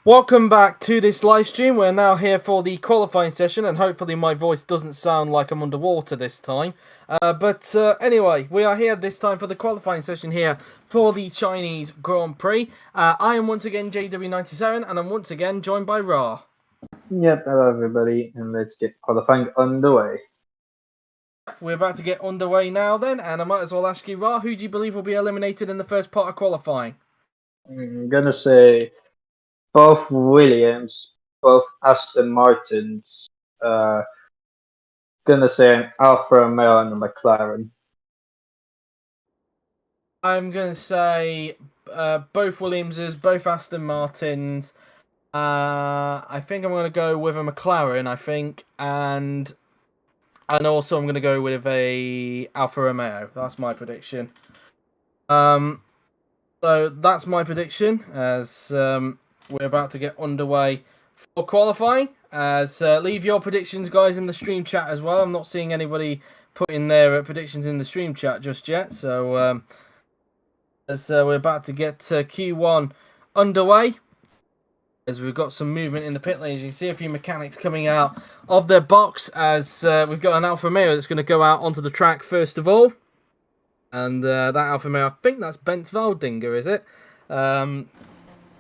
Welcome back to this live stream. We're now here for the qualifying session, and hopefully my voice doesn't sound like I'm underwater this time. Anyway, we are here this time for the qualifying session here for the Chinese Grand Prix. I am once again JW97, and I'm once again joined by Ra. Yep, hello everybody, and let's get qualifying underway. We're about to get underway now then, and I might as well ask you, Ra, who do you believe will be eliminated in the first part of qualifying? I'm gonna say both Williams, both Aston Martins, gonna say an Alfa Romeo and a McLaren. I'm going to say both Williamses, both Aston Martins. I think I'm going to go with a McLaren, and also I'm going to go with a Alfa Romeo. That's my prediction. So that's my prediction as we're about to get underway for qualifying. Leave your predictions, guys, in the stream chat as well. I'm not seeing anybody putting their predictions in the stream chat just yet. So we're about to get Q1 underway, as we've got some movement in the pit lane. As you can see a few mechanics coming out of their box, as we've got an Alfa Romeo that's going to go out onto the track first of all. And that Alfa Romeo, I think that's Bent Valdinger, is it?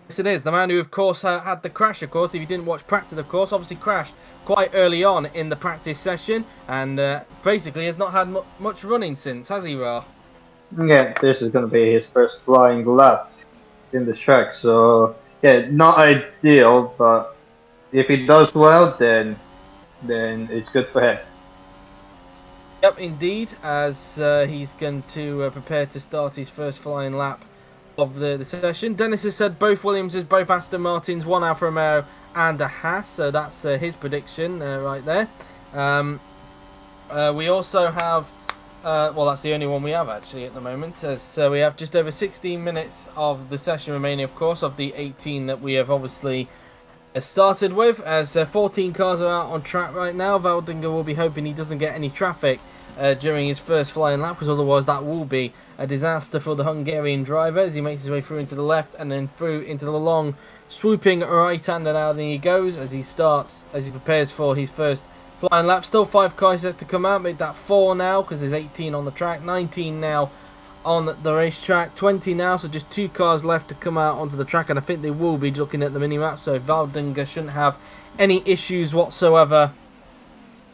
Yes, it is. The man who, of course, had the crash, of course. If you didn't watch practice, of course, obviously crashed quite early on in the practice session. And basically has not had much running since, has he, Ra? Yeah, this is gonna be his first flying lap in the track, so yeah, not ideal, but if he does well, then it's good for him. Yep, indeed, as he's going to prepare to start his first flying lap of the session. Dennis has said both Williamses, both Aston Martins, one Alfa Romeo and a Haas, so that's his prediction right there. We also have, well, that's the only one we have actually at the moment, as we have just over 16 minutes of the session remaining, of course, of the 18 that we have obviously started with, as 14 cars are out on track right now. Valdinger will be hoping he doesn't get any traffic during his first flying lap, because otherwise that will be a disaster for the Hungarian driver as he makes his way through into the left and then through into the long swooping right-hander. Now then he goes as he prepares for his first flying lap. Still 5 cars yet to come out, make that 4 now because there's 18 on the track, 19 now on the racetrack, 20 now, so just 2 cars left to come out onto the track, and I think they will be looking at the mini-map, so Valdinger shouldn't have any issues whatsoever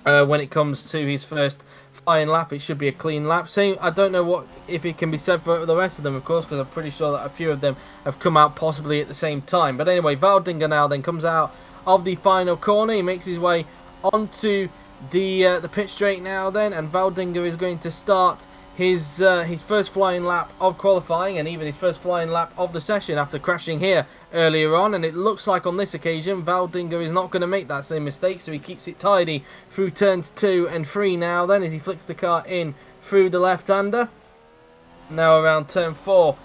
when it comes to his first flying lap. It should be a clean lap. Same, I don't know if it can be said for the rest of them, of course, because I'm pretty sure that a few of them have come out possibly at the same time. But anyway, Valdinger now then comes out of the final corner. He makes his way onto the pit straight now then, and Valdinger is going to start his first flying lap of qualifying, and even his first flying lap of the session after crashing here earlier on. And it looks like on this occasion Valdinger is not going to make that same mistake, so he keeps it tidy through turns 2 and 3 now then, as he flicks the car in through the left-hander. Now around turn 4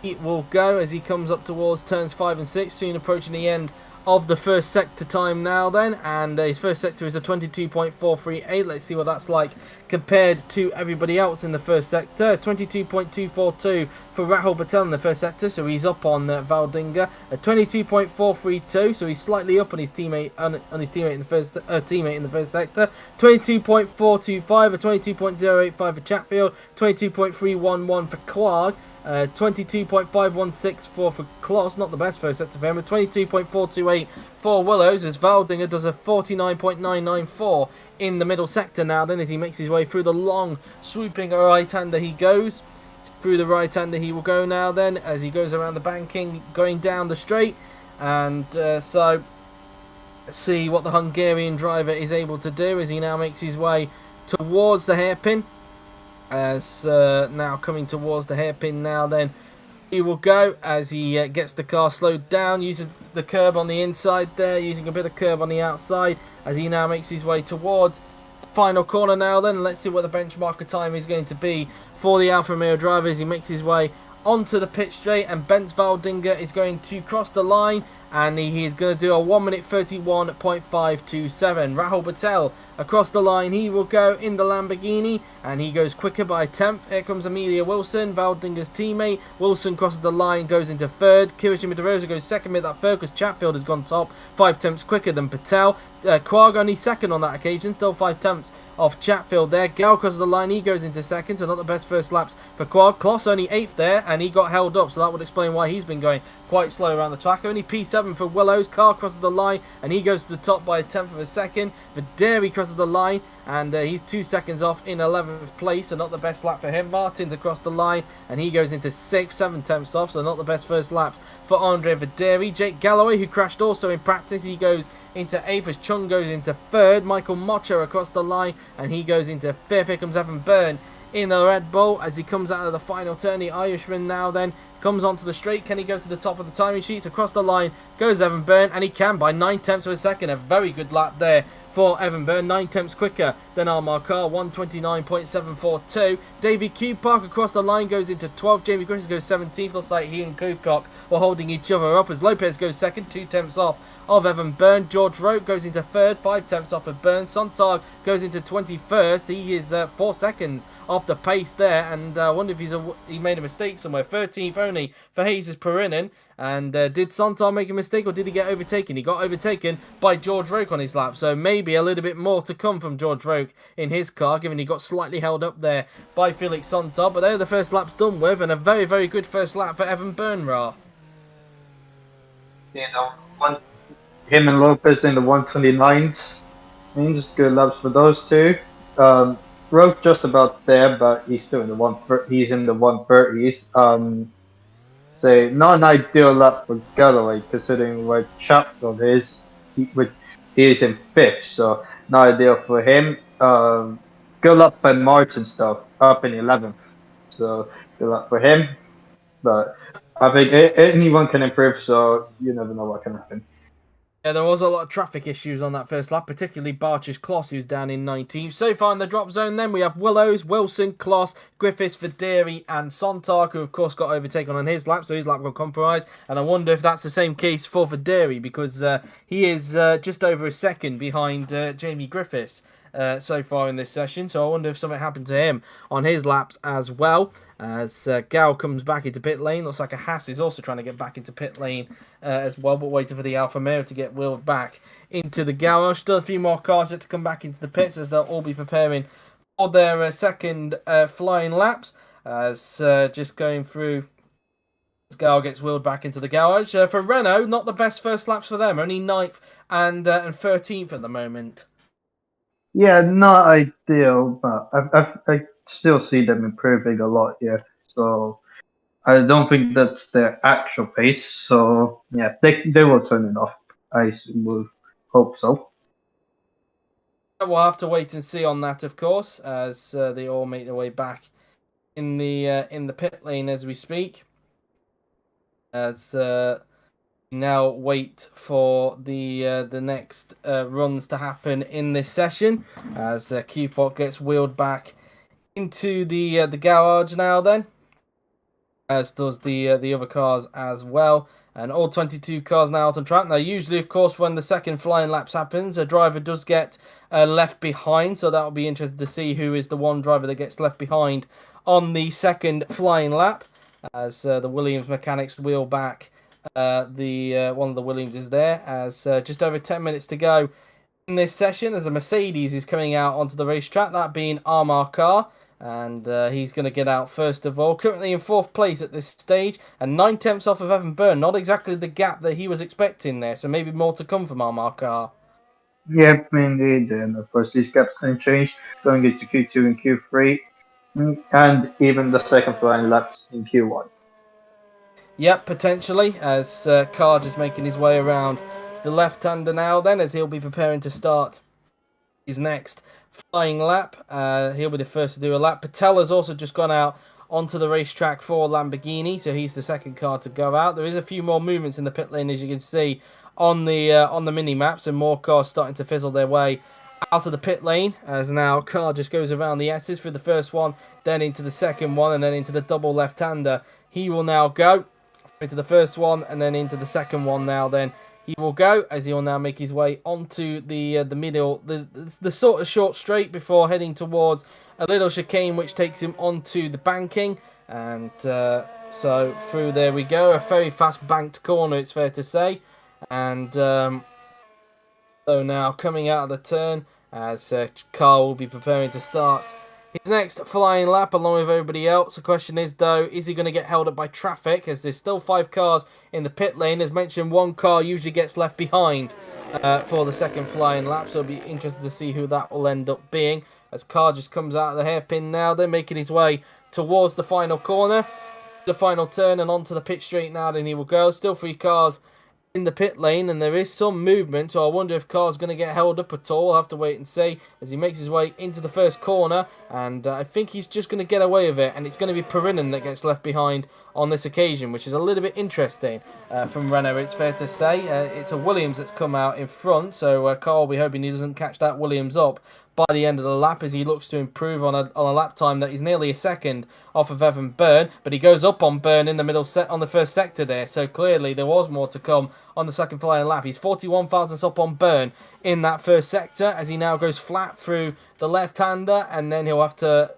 he will go as he comes up towards turns 5 and 6, soon approaching the end of the first sector time now then, and his first sector is a 22.438. Let's see what that's like compared to everybody else in the first sector. 22.242 for Rahul Patel in the first sector, so he's up on Valdinger. A 22.432, so he's slightly up on his teammate in the first sector. 22.425, a 22.085 for Chatfield, 22.311 for Clark. 22.516 for Kloss, not the best first sector for him. 22.428 for Willows, as Valdinger does a 49.994 in the middle sector now then, as he makes his way through the long swooping right-hander. He goes through the right-hander, he will go now then, as he goes around the banking going down the straight. And so see what the Hungarian driver is able to do as he now makes his way towards the hairpin. As now coming towards the hairpin now then, he will go as he gets the car slowed down, uses the curb on the inside there, using a bit of curb on the outside, as he now makes his way towards the final corner now then. Let's see what the benchmarker time is going to be for the Alfa Romeo driver as he makes his way onto the pit straight, and Benz Valdinger is going to cross the line, and he is going to do a 1 minute 31.527. Rahul Patel across the line, he will go in the Lamborghini, and he goes quicker by a tenth. Here comes Amelia Wilson, Valdinger's teammate. Wilson crosses the line, goes into third. Kirishima DeRosa goes second mid that third because Chatfield has gone top, 5 tenths quicker than Patel. Quag only second on that occasion, still 5 tenths off Chatfield there. Gal crosses the line, he goes into second, so not the best first laps for Quag. Kloss only 8th there, and he got held up, so that would explain why he's been going quite slow around the track. Only P7 for Willows. Carr crosses the line, and he goes to the top by a tenth of a second. Videri crosses the line, and he's 2 seconds off in 11th place, so not the best lap for him. Martin's across the line, and he goes into 6th, 7 tenths off, so not the best first laps for Andre Videri. Jake Galloway, who crashed also in practice, he goes into 8th as Chung goes into 3rd. Michael Mocho across the line, and he goes into 5th. Here comes Evan Byrne in the Red Bull as he comes out of the final turn. The Irishman now then comes onto the straight. Can he go to the top of the timing sheets? Across the line goes Evan Byrne, and he can by 9 tenths of a second. A very good lap there for Evan Byrne, 9 tenths quicker than Armar Carr, 129.742. Davey Kupark across the line goes into 12th. Jamie Griffiths goes 17th. Looks like he and Kupark were holding each other up as Lopez goes second, 2 tenths off of Evan Byrne. George Roke goes into 3rd, 5 tenths off of Byrne. Sontag goes into 21st. He is 4 seconds off the pace there, and I wonder if he made a mistake somewhere. 13th only for Jesus Perinen. And did Sontag make a mistake, or did he get overtaken? He got overtaken by George Roke on his lap, so maybe a little bit more to come from George Roke in his car, given he got slightly held up there by Felix Sontag. But there the first lap's done with, and a very, very good first lap for Evan Byrne, Ra. You know, him and Lopez in the 129s means good laps for those two. Roke just about there, but he's still in the 130s. So not an ideal lap for Galloway considering where Chatfield is. He is in 5th, so not ideal for him. Good luck by Martin though, up in 11th, so good luck for him. But I think anyone can improve, so you never know what can happen. Yeah, there was a lot of traffic issues on that first lap, particularly Barch's Kloss, who's down in 19th. So far in the drop zone then, we have Willows, Wilson, Kloss, Griffiths, Videri and Sontag, who of course got overtaken on his lap, so his lap got compromised. And I wonder if that's the same case for Videri, because he is just over a second behind Jamie Griffiths so far in this session. So I wonder if something happened to him on his laps as well. As Gal comes back into pit lane. Looks like a Haas is also trying to get back into pit lane as well, but waiting for the Alfa Romeo to get wheeled back into the garage. Still a few more cars yet to come back into the pits as they'll all be preparing for their second flying laps. As just going through as Gal gets wheeled back into the garage. For Renault, not the best first laps for them. Only 9th and 13th at the moment. Yeah, not ideal, but I still see them improving a lot here. So I don't think that's their actual pace. So yeah, they will turn it off. I will hope so. We'll have to wait and see on that, of course, as they all make their way back in the pit lane as we speak. As now wait for the next runs to happen in this session as Q-Pot gets wheeled back into the garage now then, as does the other cars as well, and all 22 cars now out on track. Now usually of course when the second flying laps happens, a driver does get left behind, so that'll be interesting to see who is the one driver that gets left behind on the second flying lap, as the Williams mechanics wheel back one of the Williams is there, as just over 10 minutes to go in this session as a Mercedes is coming out onto the racetrack, that being Armar Carr, and he's going to get out first of all, currently in 4th place at this stage, and 9 tenths off of Evan Byrne, not exactly the gap that he was expecting there, so maybe more to come from Armar Carr. Yep, indeed, and of course these gaps can change going into Q2 and Q3, and even the second flying laps in Q1. Yep, potentially, as Carr just making his way around the left-hander now then, as he'll be preparing to start his next flying lap. He'll be the first to do a lap. Patel has also just gone out onto the racetrack for Lamborghini, so he's the second car to go out. There is a few more movements in the pit lane, as you can see on the mini-maps, and more cars starting to fizzle their way out of the pit lane, as now car just goes around the S's through the first one, then into the second one, and then into the double left-hander. He will now go into the first one, and then into the second one now then. He will go, as he will now make his way onto the middle, the sort of short straight before heading towards a little chicane, which takes him onto the banking. And so through there we go. A very fast banked corner, it's fair to say. And so now coming out of the turn, as Carl will be preparing to start his next flying lap along with everybody else. The question is, though, is he going to get held up by traffic, as there's still 5 cars in the pit lane? As mentioned, 1 car usually gets left behind for the second flying lap, so it'll be interesting to see who that will end up being. As Carr just comes out of the hairpin now, they're making his way towards the final corner, the final turn, and onto the pit straight now. Then he will go. Still 3 cars in the pit lane, and there is some movement, so I wonder if Carr's going to get held up at all. We'll have to wait and see as he makes his way into the first corner, and I think he's just going to get away with it, and it's going to be Perinen that gets left behind on this occasion, which is a little bit interesting from Renault, it's fair to say. It's a Williams that's come out in front, so Carl will be hoping he doesn't catch that Williams up by the end of the lap, as he looks to improve on a lap time that is nearly a second off of Evan Byrne, but he goes up on Byrne in the middle set on the first sector there, so clearly there was more to come on the second flying lap. He's 41 thousandths up on Byrne in that first sector, as he now goes flat through the left-hander, and then he'll have to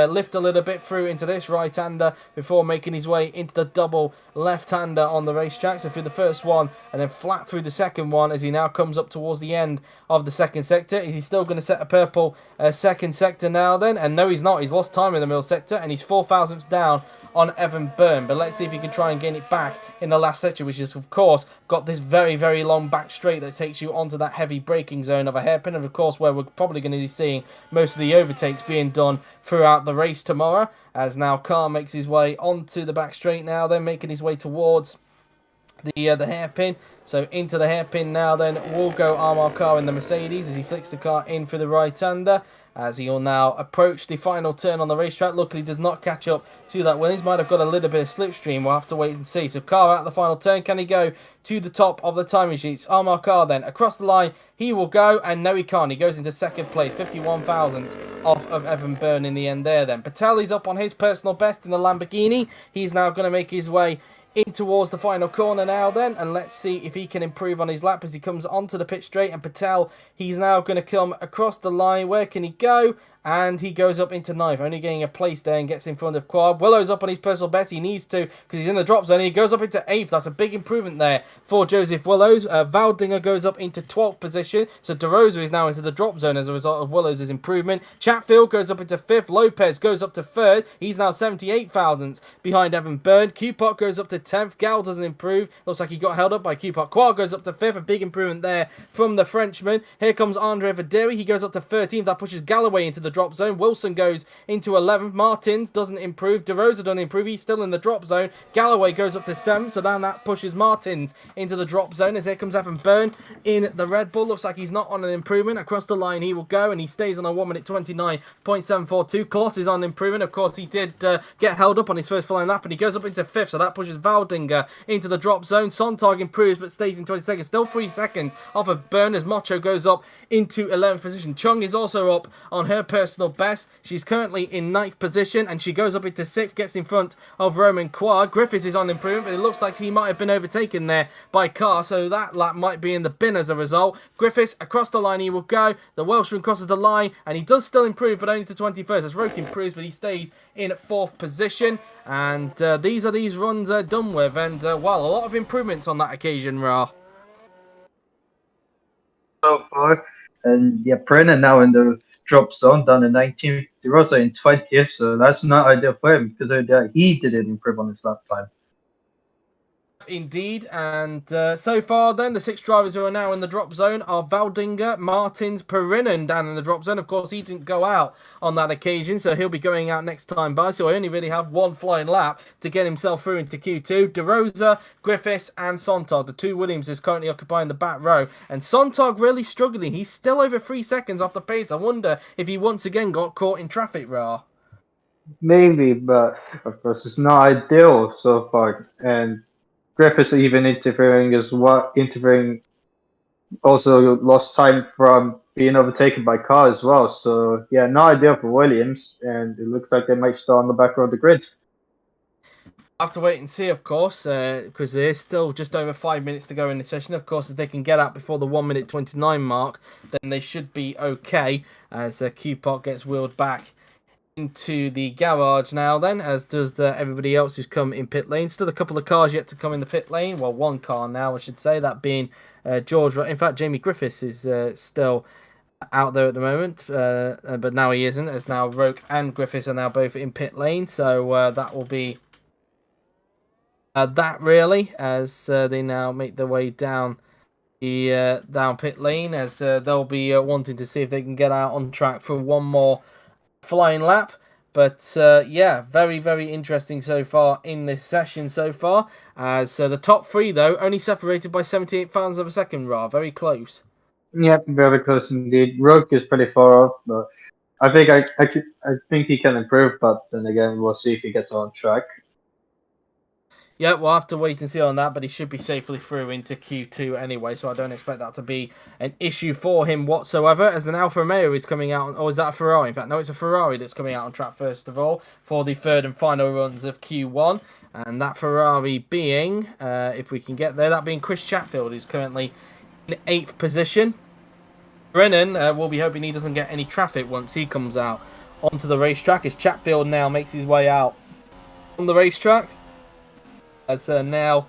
lift a little bit through into this right-hander before making his way into the double left-hander on the racetrack. So through the first one, and then flat through the second one, as he now comes up towards the end of the second sector. Is he still going to set a purple second sector now then? And no, he's not. He's lost time in the middle sector, and he's 4 thousandths down on Evan Byrne. But let's see if he can try and gain it back in the last sector, which is, of course, got this very, very long back straight that takes you onto that heavy braking zone of a hairpin, and of course where we're probably going to be seeing most of the overtakes being done throughout the race tomorrow, as now Carr makes his way onto the back straight now, then making his way towards the hairpin. So into the hairpin now then will go Amar Carr in the Mercedes, as he flicks the car in for the right-hander, as he'll now approach the final turn on the racetrack. Luckily does not catch up to that Williams. Might have got a little bit of slipstream. We'll have to wait and see. So Carr out the final turn. Can he go to the top of the timing sheets? Amar Carr then across the line. He will go, and no he can't. He goes into second place, 51 thousandths off of Evan Byrne in the end there then. Patel is up on his personal best in the Lamborghini. He's now going to make his way in towards the final corner now then, and let's see if he can improve on his lap as he comes onto the pit straight. And Patel, he's now going to come across the line. Where can he go? And he goes up into ninth, only getting a place there, and gets in front of Quad. Willow's up on his personal best. He needs to, because he's in the drop zone, and he goes up into 8th. That's a big improvement there for Joseph Willows. Valdinger goes up into 12th position, so De Rosa is now into the drop zone as a result of Willows' improvement. Chatfield goes up into 5th. Lopez goes up to 3rd. He's now 78 thousandths behind Evan Byrne. Q-Pot goes up to 10th. Gal doesn't improve. Looks like he got held up by Q-Pot. Quad goes up to 5th. A big improvement there from the Frenchman. Here comes Andre Vaderi. He goes up to 13th. That pushes Galloway into the drop zone. Wilson goes into 11th. Martins doesn't improve. De Rosa doesn't improve. He's still in the drop zone. Galloway goes up to 7th. So then that pushes Martins into the drop zone, as here comes Evan Byrne in the Red Bull. Looks like he's not on an improvement. Across the line he will go, and he stays on a 1 minute 29.742. Kloss is on improvement. Of course, he did get held up on his first flying lap, and he goes up into 5th. So that pushes Valdinger into the drop zone. Sontag improves but stays in 22nd. Still 3 seconds off of Byrne as Mocho goes up into 11th position. Chung is also up on her personal best. She's currently in 9th position, and she goes up into 6th, gets in front of Roman Quad. Griffiths is on improvement, but it looks like he might have been overtaken there by Carr, so that lap might be in the bin as a result. Griffiths across the line he will go. The Welshman crosses the line, and he does still improve, but only to 21st. As Roke improves, but he stays in 4th position. And these runs are done with, and well, a lot of improvements on that occasion, Ra. So far, and yeah, Brennan now in the drop zone down in 19th. De Rosa in 20th, so that's not ideal for him because he didn't improve on his lap time. Indeed, and so far then, the 6 drivers who are now in the drop zone are Valdinger, Martins, Perinen down in the drop zone. Of course, he didn't go out on that occasion, so he'll be going out next time by, so I only really have 1 flying lap to get himself through into Q2. De Rosa, Griffiths, and Sontag. The 2 Williams is currently occupying the back row, and Sontag really struggling. He's still over 3 seconds off the pace. I wonder if he once again got caught in traffic, Ra. Maybe, but of course it's not ideal so far, and Griffiths even interfering also lost time from being overtaken by car as well. So yeah, no idea for Williams, and it looks like they might start on the back row of the grid. Have to wait and see, of course, because there's still just over 5 minutes to go in the session. Of course, if they can get out before the 1 minute 29 mark, then they should be okay. As Q-Pot gets wheeled back into the garage now, then, as does everybody else who's come in pit lane. Still a couple of cars yet to come in the pit lane. Well, one car now, I should say, that being George. In fact, Jamie Griffiths is still out there at the moment, but now he isn't, as now Roke and Griffiths are now both in pit lane. So that will be that really, as they now make their way down the down pit lane, as they'll be wanting to see if they can get out on track for one more flying lap. But yeah, very, very interesting so far in this session so far. As the top three, though, only separated by 78 thousandths of a second, very close. Yep, very close indeed. Rook is pretty far off, but I think I think he can improve. But then again, we'll see if he gets on track. Yeah, we'll have to wait and see on that, but he should be safely through into Q2 anyway, so I don't expect that to be an issue for him whatsoever, as an Alfa Romeo is coming out, or is that a Ferrari? In fact, no, it's a Ferrari that's coming out on track first of all for the third and final runs of Q1, and that Ferrari being, if we can get there, that being Chris Chatfield, who's currently in 8th position. Brennan will be hoping he doesn't get any traffic once he comes out onto the racetrack, as Chatfield now makes his way out on the racetrack. As now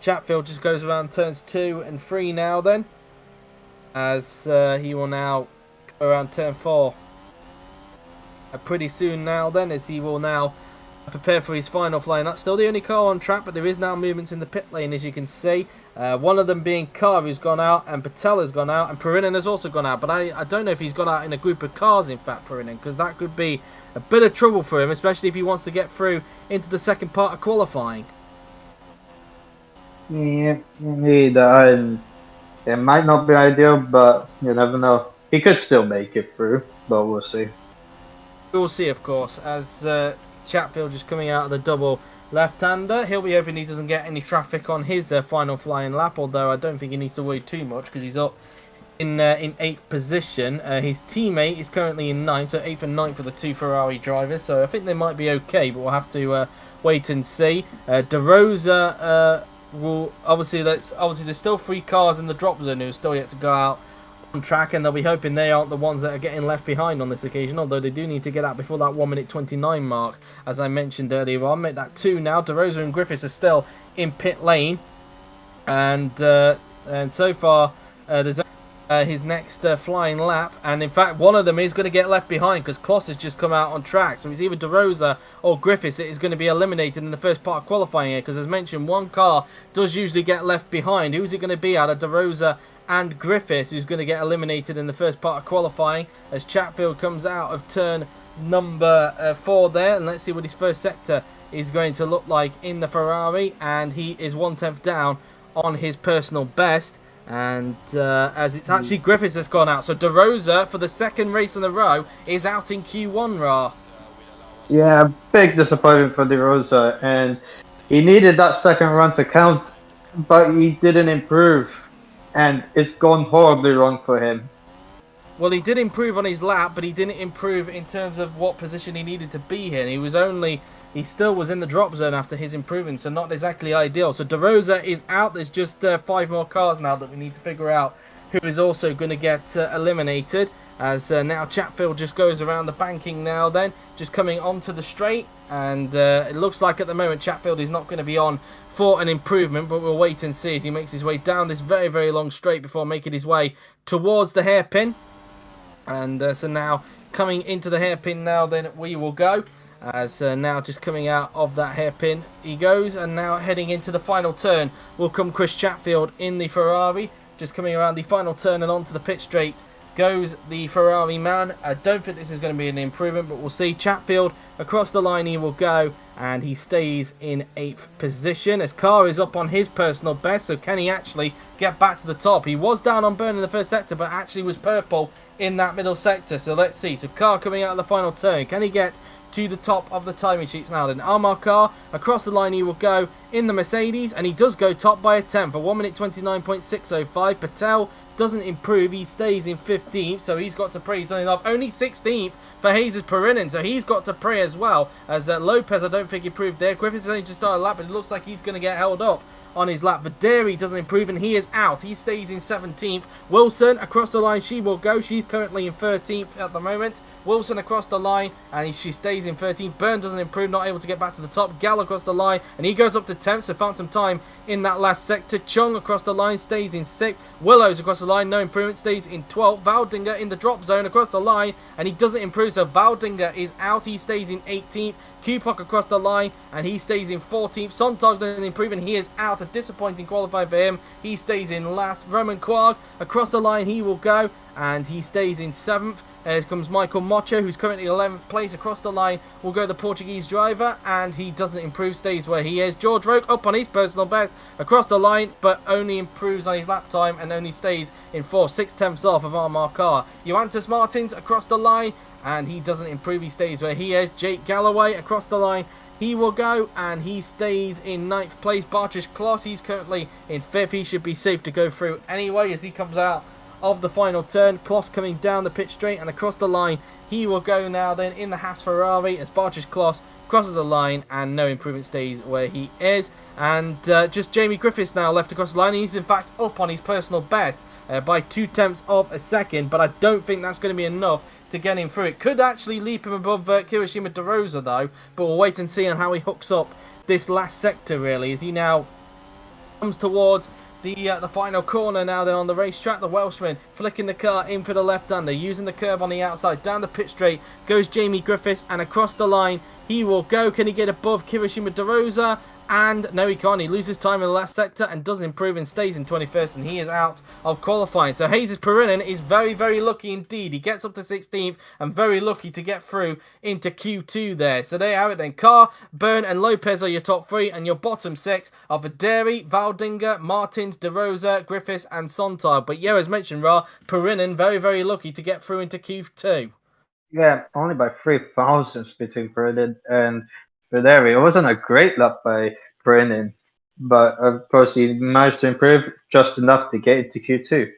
Chatfield just goes around turns 2 and 3 now then, as he will now go around turn 4 pretty soon now then, as he will now prepare for his final flying up. Still the only car on track, but there is now movements in the pit lane, as you can see. One of them being Carr, who's gone out, and Patel has gone out, and Perinen has also gone out, but I don't know if he's gone out in a group of cars, in fact, Perinen, because that could be a bit of trouble for him, especially if he wants to get through into the second part of qualifying. Yeah, indeed. It might not be ideal, but you never know. He could still make it through, but we'll see. We'll see, of course, as Chatfield just coming out of the double left-hander. He'll be hoping he doesn't get any traffic on his final flying lap, although I don't think he needs to worry too much because he's up in 8th position. His teammate is currently in 9th, so 8th and 9th for the two Ferrari drivers, so I think they might be okay, but we'll have to wait and see. De Rosa will obviously there's still 3 cars in the drop zone who are still yet to go out on track, and they'll be hoping they aren't the ones that are getting left behind on this occasion, although they do need to get out before that 1 minute 29 mark, as I mentioned earlier on. Make that 2 now. De Rosa and Griffiths are still in pit lane, and so far there's his next flying lap, and in fact one of them is going to get left behind because Kloss has just come out on track, so it's either De Rosa or Griffiths that is going to be eliminated in the first part of qualifying here, because as mentioned, one car does usually get left behind. Who's it going to be out of De Rosa and Griffiths who's going to get eliminated in the first part of qualifying, as Chatfield comes out of turn number 4 there, and let's see what his first sector is going to look like in the Ferrari, and he is 1/10 down on his personal best. And as it's actually Griffiths that's gone out, so De Rosa for the second race in a row is out in Q1, Ra. Yeah, big disappointment for De Rosa, and he needed that second run to count, but he didn't improve, and it's gone horribly wrong for him. Well, he did improve on his lap, but he didn't improve in terms of what position he needed to be in. He still was in the drop zone after his improvement, so not exactly ideal. So De Rosa is out. There's just 5 more cars now that we need to figure out who is also going to get eliminated. As now Chatfield just goes around the banking now then, just coming onto the straight. And it looks like at the moment Chatfield is not going to be on for an improvement, but we'll wait and see as he makes his way down this very, very long straight before making his way towards the hairpin. And so now coming into the hairpin now then we will go. As now just coming out of that hairpin he goes, and now heading into the final turn will come Chris Chatfield in the Ferrari. Just coming around the final turn and onto the pit straight goes the Ferrari man. I don't think this is going to be an improvement, but we'll see. Chatfield across the line he will go, and he stays in 8th position as Carr is up on his personal best. So can he actually get back to the top? He was down on burn in the first sector, but actually was purple in that middle sector. So let's see. So Carr coming out of the final turn, can he get to the top of the timing sheets now. Then Amarkar, across the line he will go in the Mercedes, and he does go top by a tenth for 1 minute 29.605. Patel doesn't improve, he stays in 15th, so he's got to Prix. He's only 16th for Jesus Perinin, so he's got to Prix as well. As Lopez, I don't think improved there. Griffiths only just started a lap, but it looks like he's going to get held up on his lap. Vaderi doesn't improve, and he is out. He stays in 17th. Wilson, across the line, she will go. She's currently in 13th at the moment. Wilson across the line, and she stays in 13th. Byrne doesn't improve, not able to get back to the top. Gall across the line, and he goes up to 10th, so found some time in that last sector. Chung across the line, stays in 6th. Willows across the line, no improvement, stays in 12th. Valdinger in the drop zone across the line, and he doesn't improve, so Valdinger is out. He stays in 18th. Kupok across the line, and he stays in 14th. Sontag doesn't improve, and he is out. A disappointing qualifying for him. He stays in last. Roman Quarg across the line, he will go, and he stays in 7th. Here comes Michael Mocho, who's currently 11th place. Across the line will go the Portuguese driver, and he doesn't improve, stays where he is. George Roque up on his personal best across the line, but only improves on his lap time and only stays in 4th, 6/10 off of Amarkar. Johannes Martins across the line, and he doesn't improve, he stays where he is. Jake Galloway across the line, he will go, and he stays in 9th place. Bartosz Kloss, he's currently in 5th. He should be safe to go through anyway as he comes out of the final turn. Kloss coming down the pit straight, and across the line he will go now then in the Haas Ferrari as Bartosz Kloss crosses the line, and no improvement, stays where he is. And just Jamie Griffiths now left across the line. He's in fact up on his personal best by 0.2 of a second, but I don't think that's going to be enough to get him through. It could actually leap him above Kirishima De Rosa though, but we'll wait and see on how he hooks up this last sector really, as he now comes towards the final corner now then on the racetrack. The Welshman flicking the car in for the left-hander, using the curb on the outside. Down the pit straight goes Jamie Griffiths, and across the line he will go. Can he get above Kirishima De Rosa? And no, he can't. He loses time in the last sector and does improve and stays in 21st, and he is out of qualifying. So Jesus Perinin is very, very lucky indeed. He gets up to 16th and very lucky to get through into Q2 there. So there you have it then. Carr, Byrne and Lopez are your top 3, and your bottom 6 are Vaderi, Valdinger, Martins, De Rosa, Griffiths and Sontag. But yeah, as mentioned, Perinin very, very lucky to get through into Q2. Yeah, only by 3 thousandths between Perinin and Vaderi. It wasn't a great lap by Perinin, but of course he managed to improve just enough to get into Q2.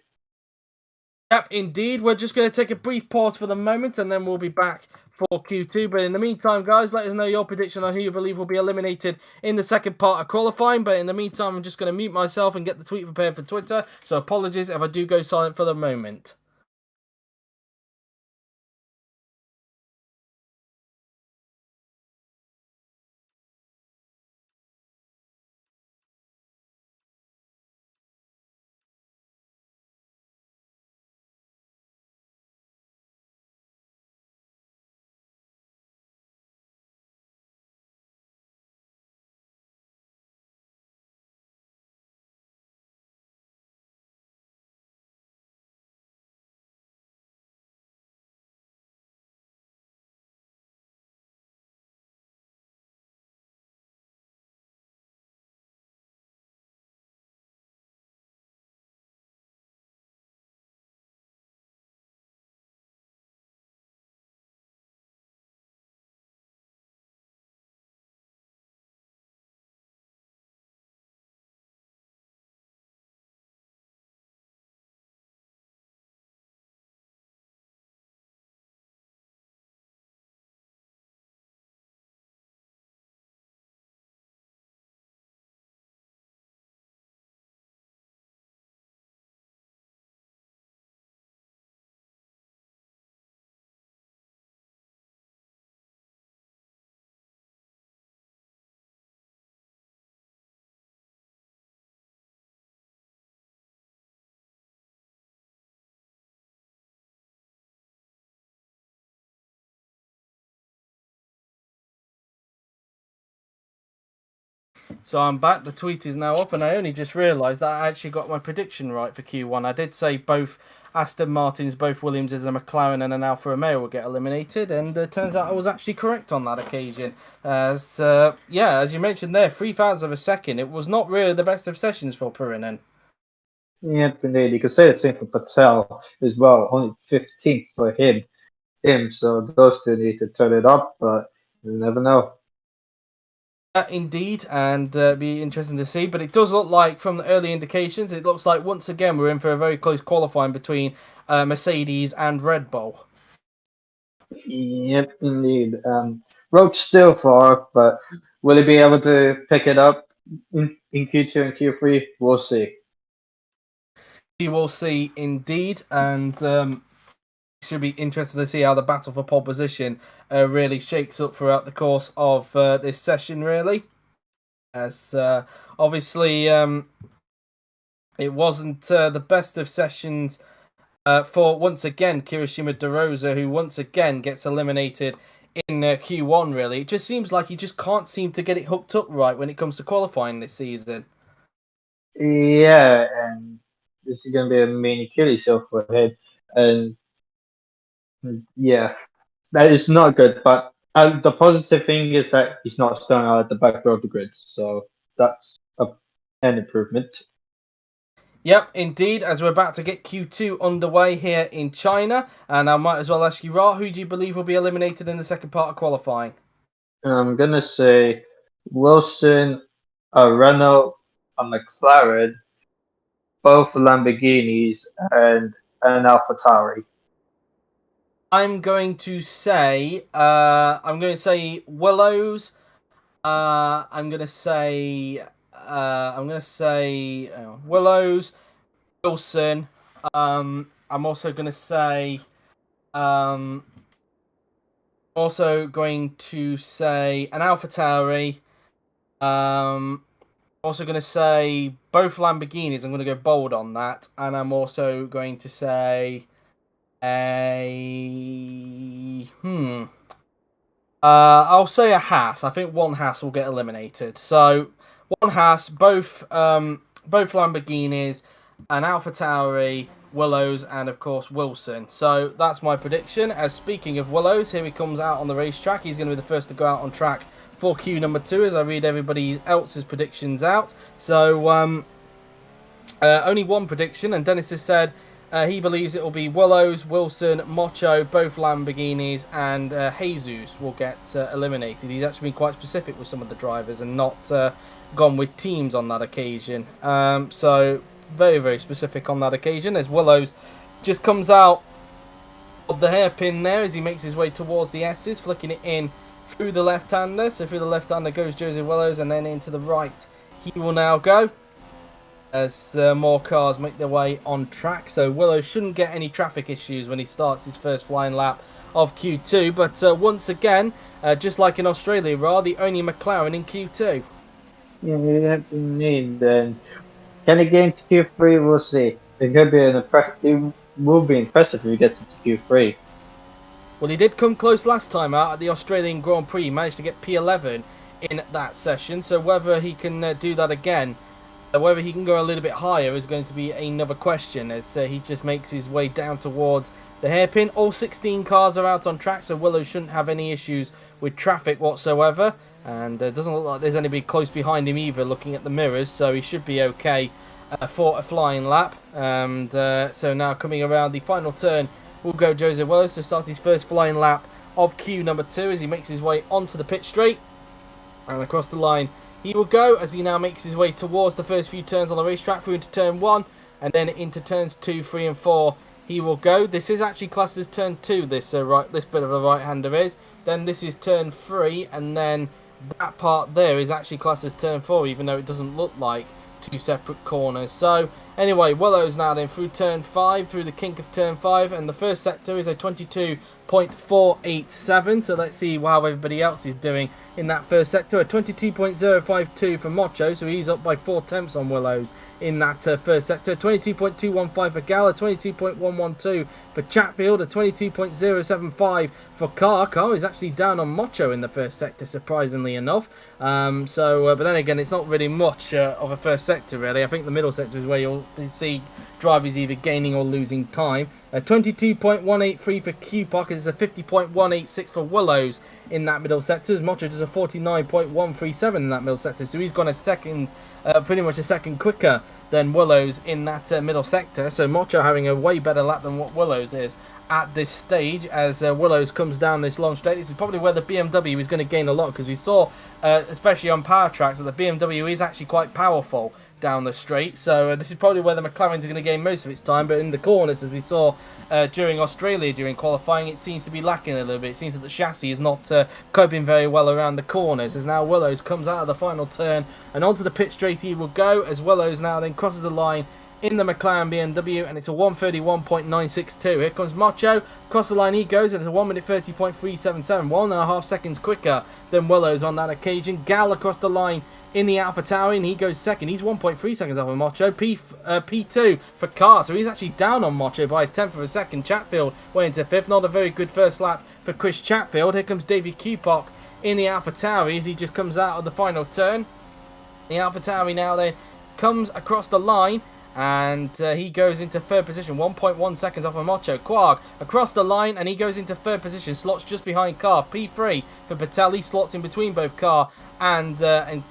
Yep, indeed. We're just going to take a brief pause for the moment, and then we'll be back for Q2. But in the meantime, guys, let us know your prediction on who you believe will be eliminated in the second part of qualifying. But in the meantime, I'm just going to mute myself and get the tweet prepared for Twitter. So apologies if I do go silent for the moment. So I'm back. The tweet is now up, and I only just realised that I actually got my prediction right for Q1. I did say both Aston Martins, both Williamses, a McLaren and an Alfa Romeo will get eliminated, and it turns out I was actually correct on that occasion. As you mentioned there, 3,000 of a second. It was not really the best of sessions for Perinin. Yeah, indeed. You could say the same for Patel as well. Only 15th for him. So those two need to turn it up. But You never know. Indeed, and be interesting to see. But it does look like, from the early indications, it looks like once again we're in for a very close qualifying between Mercedes and Red Bull. Yep, indeed. Road's still far, but will he be able to pick it up in Q2 and Q3? We'll see. We will see, indeed, and should be interested to see how the battle for pole position really shakes up throughout the course of this session. Really, as obviously it wasn't the best of sessions for once again Kirishima DeRosa, who once again gets eliminated in Q1. Really, it just seems like he just can't seem to get it hooked up right when it comes to qualifying this season. Yeah, and this is going to be a mini kill yourself for him. And yeah, that is not good. But the positive thing is that he's not starting out at the back row of the grid. So that's an improvement. Yep, indeed, as we're about to get Q2 underway here in China. And I might as well ask you, Ra, who do you believe will be eliminated in the second part of qualifying? I'm going to say Wilson, a Renault, a McLaren, both Lamborghinis, and an AlphaTauri. I'm going to say Willows. I'm going to say Willows, Wilson. I'm also going to say um, also going to say an AlphaTauri. Also going to say both Lamborghinis. I'm going to go bold on that, and I'm also going to say I'll say a Haas. I think one Haas will get eliminated. So one Haas, both Lamborghinis, an AlphaTauri, Willows, and of course Wilson. So that's my prediction. As speaking of Willows, here he comes out on the racetrack. He's going to be the first to go out on track for Q number 2 as I read everybody else's predictions out. So only one prediction, and Dennis has said he believes it will be Willows, Wilson, Mocho, both Lamborghinis, and Jesus will get eliminated. He's actually been quite specific with some of the drivers and not gone with teams on that occasion. So very, very specific on that occasion, as Willows just comes out of the hairpin there as he makes his way towards the S's, flicking it in through the left-hander. So through the left-hander goes Joseph Willows, and then into the right he will now go as more cars make their way on track. So Willows shouldn't get any traffic issues when he starts his first flying lap of Q2. But once again, just like in Australia, the only McLaren in Q2. Yeah, indeed. Then can he get into Q3? We'll see. It could be it will be impressive if he gets into Q3. Well, he did come close last time out at the Australian Grand Prix. He managed to get P11 in that session. So whether he can do that again, whether he can go a little bit higher, is going to be another question, as he just makes his way down towards the hairpin. All 16 cars are out on track, so Willow shouldn't have any issues with traffic whatsoever. And it doesn't look like there's anybody close behind him either, looking at the mirrors, so he should be okay for a flying lap. And so now coming around the final turn, will go Jose Willows to start his first flying lap of Q number 2 as he makes his way onto the pit straight. And across the line he will go as he now makes his way towards the first few turns on the racetrack, through into turn 1, and then into turns 2, 3 and 4 he will go. This is actually classed as turn 2, this bit of a right-hander is. Then this is turn 3, and then that part there is actually classed as turn 4, even though it doesn't look like two separate corners. So anyway, Willows now then through turn 5, through the kink of turn 5, and the first sector is a 22.487. So let's see how everybody else is doing in that first sector. A 22.052 for Mocho, so he's up by 4 tenths on Willows in that first sector. 22.215 for Gala, 22.112 for Chatfield, a 22.075 for Carr. Carr is actually down on Mocho in the first sector, surprisingly enough. But then again, it's not really much of a first sector, really. I think the middle sector is where you'll see drivers either gaining or losing time. 22.183 for Q-Park, is a 50.186 for Willows in that middle sector. As Mocho does a 49.137 in that middle sector, so he's gone a second, pretty much a second quicker than Willows in that middle sector. So Mocho having a way better lap than what Willows is at this stage as Willows comes down this long straight. This is probably where the BMW is going to gain a lot, because we saw, especially on power tracks, that the BMW is actually quite powerful down the straight. So this is probably where the McLaren's are going to gain most of its time. But in the corners, as we saw during Australia during qualifying, it seems to be lacking a little bit. It seems that the chassis is not coping very well around the corners, as now Willows comes out of the final turn and onto the pit straight he will go, as Willows now then crosses the line in the McLaren BMW, and it's a 1:31.962. Here comes Macho, across the line he goes, and it's a 1 minute 30.377, 1.5 seconds quicker than Willows on that occasion. Gal across the line in the AlphaTauri, and he goes second. He's 1.3 seconds off of Macho. P2 for Carr, so he's actually down on Macho by a tenth of a second. Chatfield went into fifth. Not a very good first lap for Chris Chatfield. Here comes David Kupak in the AlphaTauri as he just comes out of the final turn. The AlphaTauri now then comes across the line, and he goes into third position, 1.1 seconds off of Macho. Quarg across the line, and he goes into third position, slots just behind Carr. P3 for Patel, he slots in between both Carr and Quarg,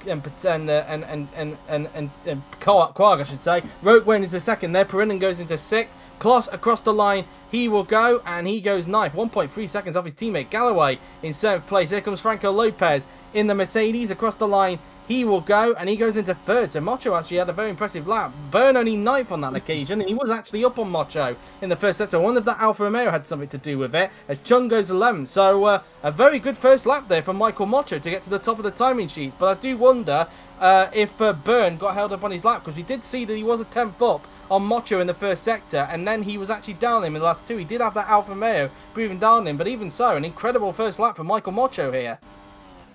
I should say. Roke went into second there. Perinen goes into sixth. Kloss across the line, he will go, and he goes ninth, 1.3 seconds off his teammate. Galloway in seventh place. Here comes Franco Lopez in the Mercedes across the line. He will go, and he goes into third. So Macho actually had a very impressive lap. Byrne only ninth on that occasion, and he was actually up on Macho in the first sector. I wonder if that Alfa Romeo had something to do with it, as Chung goes 11th. So a very good first lap there from Michael Macho to get to the top of the timing sheets. But I do wonder if Byrne got held up on his lap, because we did see that he was a 10th up on Macho in the first sector, and then he was actually down him in the last two. He did have that Alfa Romeo breathing down him, but even so, an incredible first lap for Michael Macho here.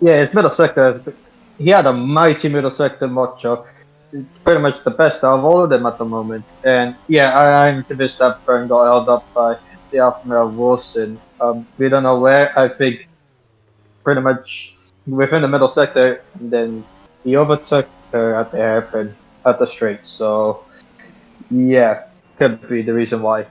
Yeah, his middle sector, he had a mighty middle sector Macho. It's pretty much the best out of all of them at the moment. And yeah, I'm convinced that Byrne got held up by the Alfa Romeo Wilson. We don't know where. I think pretty much within the middle sector, and then he overtook her at the hairpin at the straight. So yeah, could be the reason why.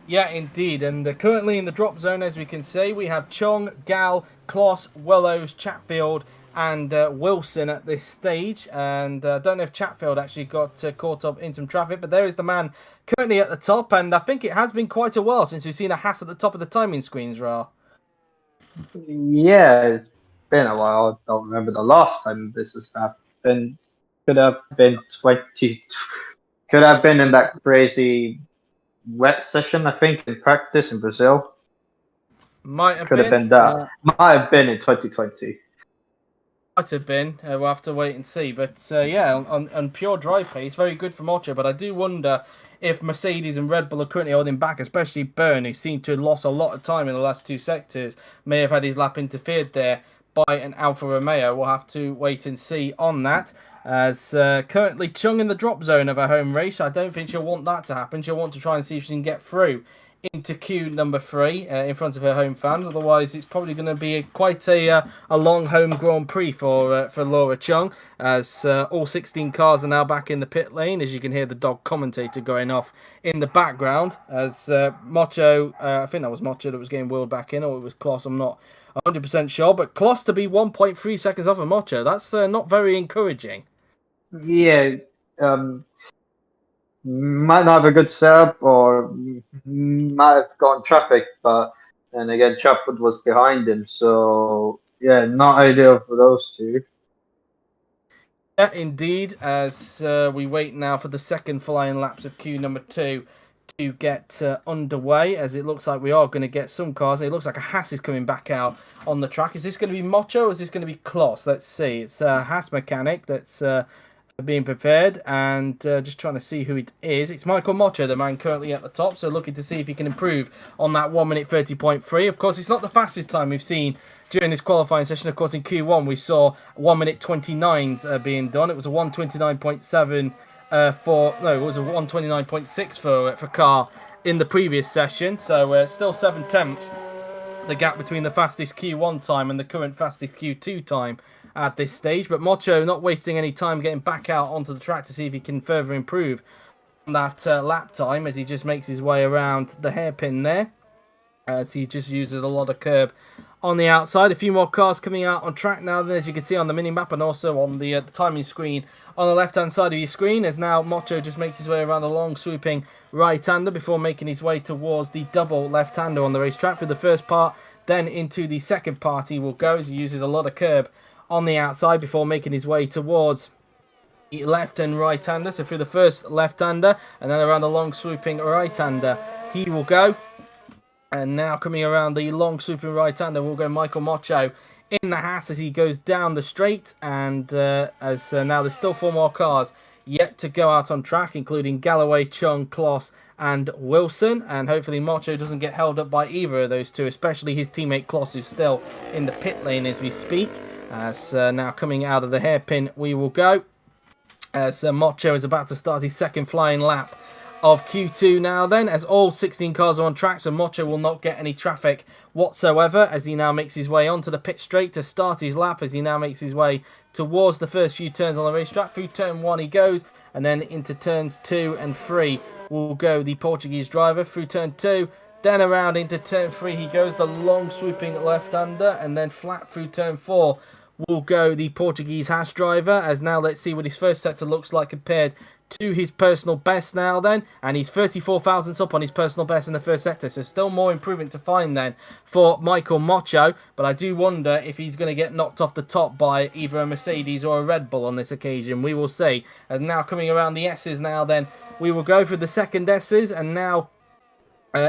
Yeah, indeed. And currently in the drop zone, as we can see, we have Chong, Gal, Kloss, Willows, Chatfield, and Wilson at this stage. And I don't know if Chatfield actually got caught up in some traffic, but there is the man currently at the top. And I think it has been quite a while since we've seen a Haas at the top of the timing screens, Ra. Yeah, it's been a while. I don't remember the last time this has happened. Could have been 20. Could have been in that crazy wet session, I think, in practice in Brazil. Might have Could have been that. Might have been in 2020. Might have been. We'll have to wait and see. But yeah, on pure drive pace, very good for Macho. But I do wonder if Mercedes and Red Bull are currently holding back, especially Byrne, who seemed to have lost a lot of time in the last two sectors, may have had his lap interfered there by an Alfa Romeo. We'll have to wait and see on that. As currently Chung in the drop zone of her home race. I don't think she'll want that to happen. She'll want to try and see if she can get through into queue number 3 in front of her home fans. Otherwise, it's probably going to be quite a long home Grand Prix for Laura Chung, as all 16 cars are now back in the pit lane, as you can hear the dog commentator going off in the background, as Macho, I think that was Macho that was getting wheeled back in, or it was Kloss, I'm not 100% sure, but Kloss to be 1.3 seconds off of Macho, that's not very encouraging. Yeah, might not have a good setup, or might have gone traffic, but then again, Chapwood was behind him, so yeah, not ideal for those two. Yeah, indeed, as we wait now for the second flying laps of queue number 2 to get underway, as it looks like we are going to get some cars. It looks like a Haas is coming back out on the track. Is this going to be Macho, or is this going to be Kloss? Let's see. It's a Haas mechanic that's being prepared, and just trying to see who it is. It's Michael Macho, the man currently at the top, so looking to see if he can improve on that 1 minute 30.3. Of course, it's not the fastest time we've seen during this qualifying session. Of course, in Q1 we saw 1 minute 29s being done. It was a 1:29.7 it was a 1:29.6 for Carr in the previous session, so still 7 tenths the gap between the fastest Q1 time and the current fastest Q2 time at this stage. But Macho not wasting any time getting back out onto the track to see if he can further improve on that lap time, as he just makes his way around the hairpin there. as he just uses a lot of curb on the outside. A few more cars coming out on track now, then, as you can see on the mini-map and also on the timing screen on the left-hand side of your screen, as now Mocho just makes his way around the long swooping right-hander before making his way towards the double left-hander on the racetrack for the first part. Then into the second part he will go, as he uses a lot of curb on the outside before making his way towards the left and right-hander. So through the first left-hander and then around the long swooping right-hander he will go. And now coming around the long swooping right-hander will go Michael Mocho in the Haas as he goes down the straight. And now there's still 4 more cars yet to go out on track, including Galloway, Chung, Kloss and Wilson. And hopefully Mocho doesn't get held up by either of those two, especially his teammate Kloss, who's still in the pit lane as we speak. As now coming out of the hairpin we will go. As Mocho is about to start his second flying lap of Q2 now then, as all 16 cars are on track, so Mocho will not get any traffic whatsoever as he now makes his way onto the pit straight to start his lap, as he now makes his way towards the first few turns on the racetrack. Through turn 1 he goes, and then into turns 2 and 3 will go the Portuguese driver. Through turn 2, then around into turn 3 he goes, the long swooping left-hander, and then flat through turn 4 will go the Portuguese Haas driver. As now let's see what his first sector looks like compared to his personal best now then, and he's 34 thousandths up on his personal best in the first sector, so still more improvement to find then for Michael Mocho. But I do wonder if he's going to get knocked off the top by either a Mercedes or a Red Bull on this occasion. We will see. And now coming around the S's now then, we will go for the second S's, and now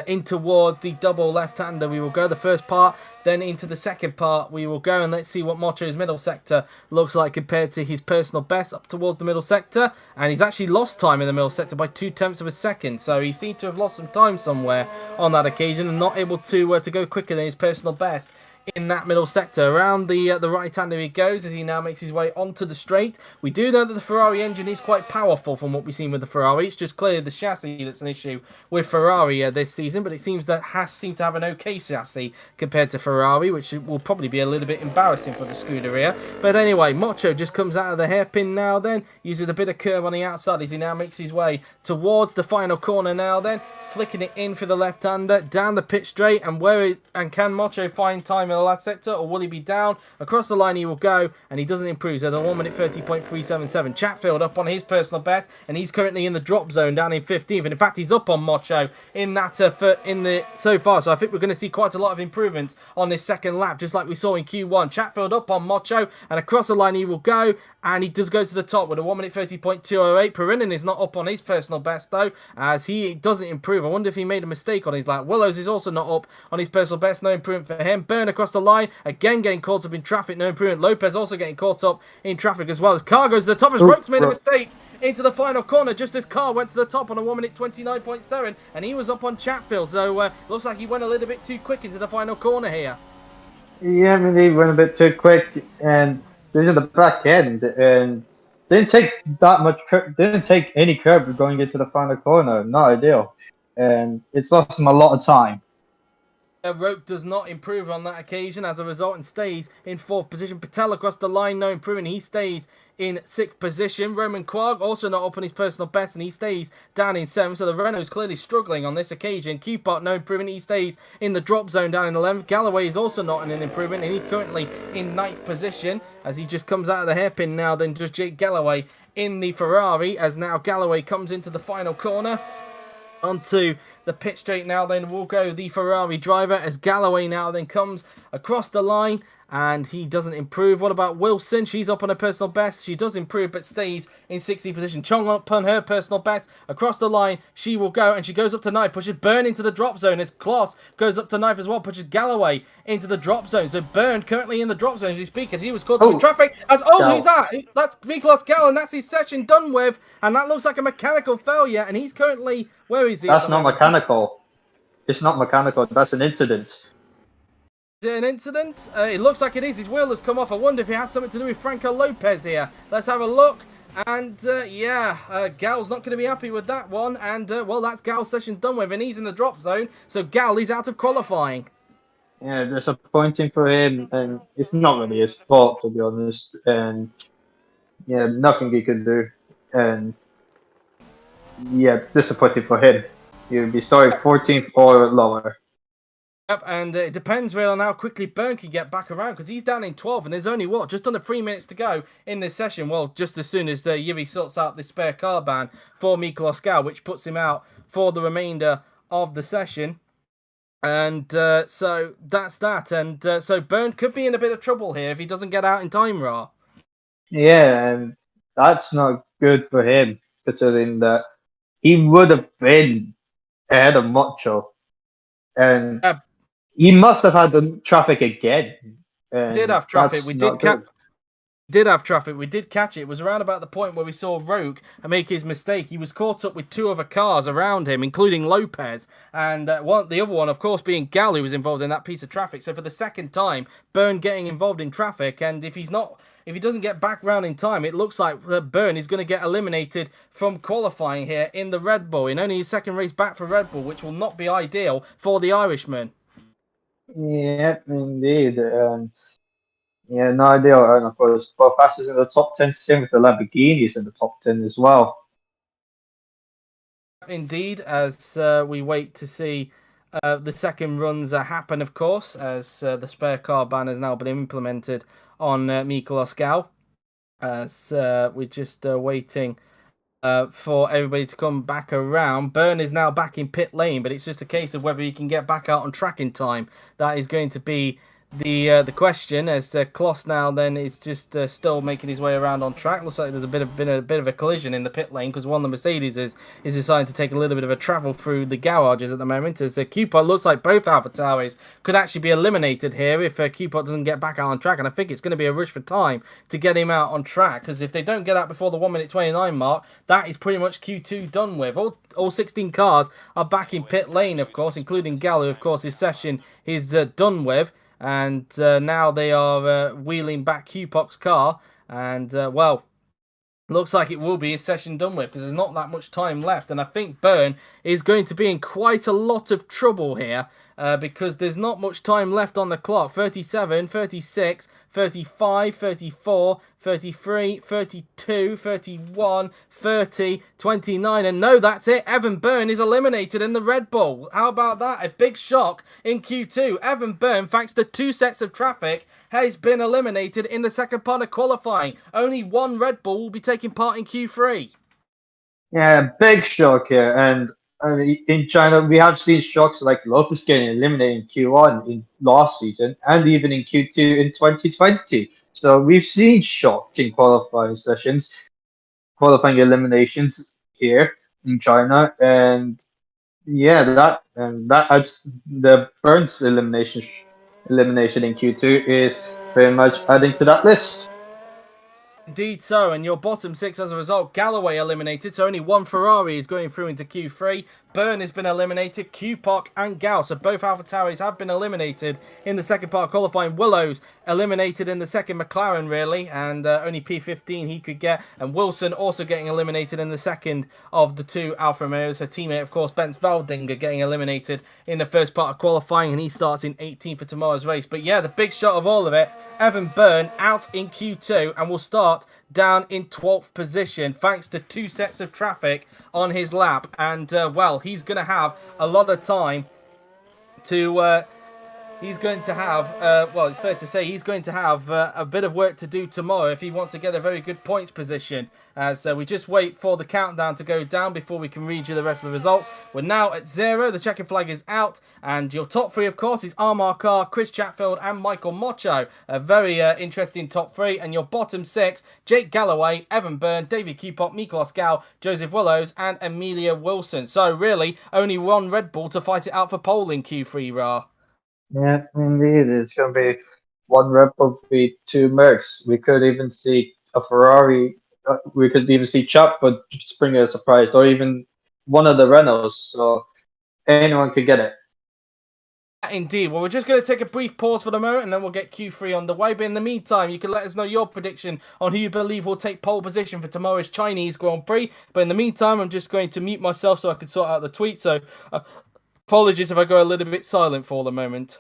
in towards the double left-hander we will go, the first part, then into the second part we will go, and let's see what Mocho's middle sector looks like compared to his personal best up towards the middle sector. And he's actually lost time in the middle sector by 0.2 of a second, so he seemed to have lost some time somewhere on that occasion and not able to go quicker than his personal best in that middle sector. Around the right-hander he goes as he now makes his way onto the straight. We do know that the Ferrari engine is quite powerful from what we've seen with the Ferrari. It's just clearly the chassis that's an issue with Ferrari this season, but it seems that Haas seem to have an okay chassis compared to Ferrari, which will probably be a little bit embarrassing for the Scuderia. But anyway, Mocho just comes out of the hairpin now then, uses a bit of curve on the outside as he now makes his way towards the final corner now then, flicking it in for the left-hander, down the pit straight, and can Mocho find time in the last sector, or will he be down? Across the line he will go, and he doesn't improve, so the 1 minute 30.377. Chatfield up on his personal best, and he's currently in the drop zone down in 15th, and in fact he's up on Mocho in that so far, so I think we're going to see quite a lot of improvements on this second lap, just like we saw in Q1. Chatfield up on Mocho, and across the line he will go, and he does go to the top with a 1 minute 30.208. Perinin is not up on his personal best though, as he doesn't improve. I wonder if he made a mistake on his lap. Willows is also not up on his personal best, no improvement for him. Burn across the line, again getting caught up in traffic, no improvement. Lopez also getting caught up in traffic as well, as Carr goes to the top, as Ropes made a mistake into the final corner just as Carr went to the top on a 1 minute 29.7, and he was up on Chatfield, so looks like he went a little bit too quick into the final corner here. Yeah, I mean, he went a bit too quick, and they're in the back end, and didn't take that much, didn't take any curb going into the final corner. Not ideal, and it's lost him a lot of time. Rope does not improve on that occasion as a result and stays in 4th position. Patel across the line, no improvement. He stays in 6th position. Roman Quark also not up on his personal best, and he stays down in 7th. So the Renault's clearly struggling on this occasion. Q-Pot, no improvement. He stays in the drop zone down in 11th. Galloway is also not in an improvement, and he's currently in 9th position as he just comes out of the hairpin now. Then just Jake Galloway in the Ferrari, as now Galloway comes into the final corner. Onto the pit straight now then will go the Ferrari driver, as Galloway now then comes across the line and he doesn't improve. What about Wilson? She's up on her personal best. She does improve but stays in 60th position. Chong up on her personal best. Across the line she will go, and she goes up to 9th, pushes Byrne into the drop zone as Kloss goes up to 9th as well, pushes Galloway into the drop zone. So Byrne currently in the drop zone as we speak, as he was caught in traffic. Who's that? That's Miklos Gal, and that's his session done with, and that looks like a mechanical failure, and he's currently, where is he? That's not mechanical. It's not mechanical. That's an incident. Is it an incident? It looks like it is. His wheel has come off. I wonder if it has something to do with Franco Lopez here. Let's have a look. And, Gal's not going to be happy with that one. And, well, that's Gal's session's done with. And he's in the drop zone. So Gal is out of qualifying. Yeah, disappointing for him. And it's not really his fault, to be honest. And, yeah, nothing he could do. And, yeah, disappointing for him. He'll be starting 14th or lower. Yep, and it depends really on how quickly Byrne can get back around because he's down in 12 and there's only what, just under 3 minutes to go in this session. Well, just as soon as Yuri sorts out the spare car ban for Miklos Gal, which puts him out for the remainder of the session. And so that's that. And so Byrne could be in a bit of trouble here if he doesn't get out in time, Ra. Yeah, and that's not good for him, considering that he would have been ahead of Mocho, and Uh, he must have had the traffic again, did and have traffic. that's not good. Did have traffic. We did catch it. It was around about the point where we saw Rogue make his mistake. He was caught up with two other cars around him, including Lopez, and the other one, of course, being Gal, who was involved in that piece of traffic. So for the second time, Byrne getting involved in traffic, and if he doesn't get back round in time, it looks like Byrne is going to get eliminated from qualifying here in the Red Bull in only his second race back for Red Bull, which will not be ideal for the Irishman. Yeah, indeed. Yeah, no idea. And of course, Bottas is in the top 10, same with the Lamborghinis in the top 10 as well. Indeed, as we wait to see the second runs happen, of course, as the spare car ban has now been implemented on Miklos Gal. As we're just waiting for everybody to come back around. Byrne is now back in pit lane, but it's just a case of whether he can get back out on track in time. That is going to be the question. As Kloss now then is just still making his way around on track. Looks like there's been a bit of a collision in the pit lane because one of the Mercedes is deciding to take a little bit of a travel through the garages at the moment. As Cupot looks like both AlphaTauri could actually be eliminated here if Cupot doesn't get back out on track, and I think it's going to be a rush for time to get him out on track because if they don't get out before the 1 minute 29 mark, that is pretty much Q2 done with. All 16 cars are back in pit lane, of course, including Gallo. Of course, his session is done with. And now they are wheeling back Cupop's car. And, well, looks like it will be his session done with because there's not that much time left. And I think Byrne is going to be in quite a lot of trouble here because there's not much time left on the clock. 37, 36, 35, 34, 33, 32, 31, 30, 29. And no, that's it. Evan Byrne is eliminated in the Red Bull. How about that? A big shock in Q2. Evan Byrne, thanks to two sets of traffic, has been eliminated in the second part of qualifying. Only one Red Bull will be taking part in Q3. Yeah, big shock here. And I mean, in China, we have seen shocks like Lopez getting eliminated in Q1 in last season and even in Q2 in 2020. So we've seen shocking qualifying sessions, qualifying eliminations here in China. And yeah, that adds the Burns elimination in Q2 is very much adding to that list. Indeed so, and your bottom six as a result, Galloway eliminated, so only one Ferrari is going through into Q3. Byrne has been eliminated, Cupoc and Gal, so both AlphaTauris have been eliminated in the second part of qualifying. Willows eliminated in the second McLaren, really, and only P15 he could get, and Wilson also getting eliminated in the second of the two Alfa Romeos. Her teammate, of course, Bence Valdinger, getting eliminated in the first part of qualifying, and he starts in 18th for tomorrow's race. But yeah, the big shot of all of it, Evan Byrne out in Q2 and will start down in 12th position thanks to two sets of traffic on his lap. And, well, he's going to have a lot of time to... He's going to have, well, it's fair to say he's going to have a bit of work to do tomorrow if he wants to get a very good points position. As we just wait for the countdown to go down before we can read you the rest of the results. We're now at 0. The checkered flag is out. And your top three, of course, is Armar Carr, Chris Chatfield and Michael Mocho. A very interesting top three. And your bottom six, Jake Galloway, Evan Byrne, David Cupop, Miklos Gal, Joseph Willows and Amelia Wilson. So really, only one Red Bull to fight it out for pole in Q3, Ra. Yeah, indeed. It's going to be one Red Bull v two Mercs. We could even see a Ferrari. We could even see Chap, but spring as a surprise, or even one of the Renaults. So anyone could get it. Indeed. Well, we're just going to take a brief pause for the moment and then we'll get Q3 on the way. But in the meantime, you can let us know your prediction on who you believe will take pole position for tomorrow's Chinese Grand Prix. But in the meantime, I'm just going to mute myself so I can sort out the tweet. So apologies if I go a little bit silent for the moment.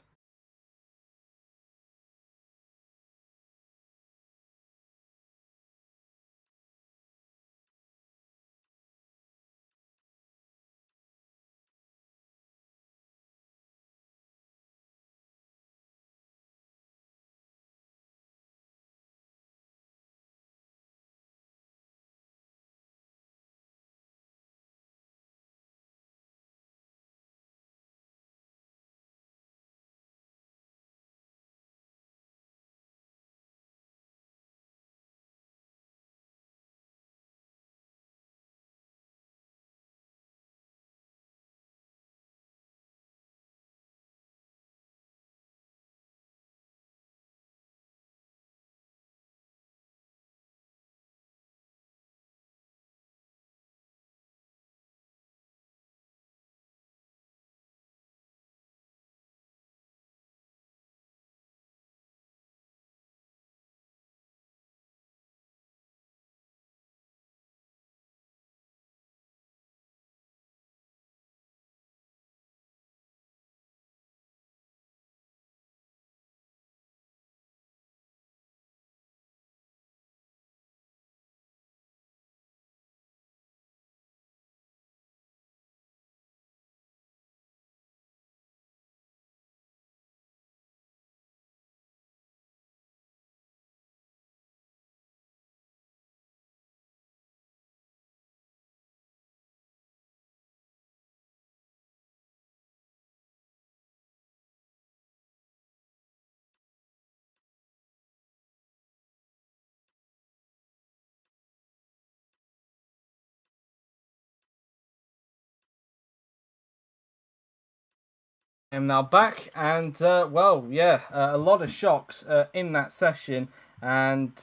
I'm now back, and well, yeah, a lot of shocks in that session, and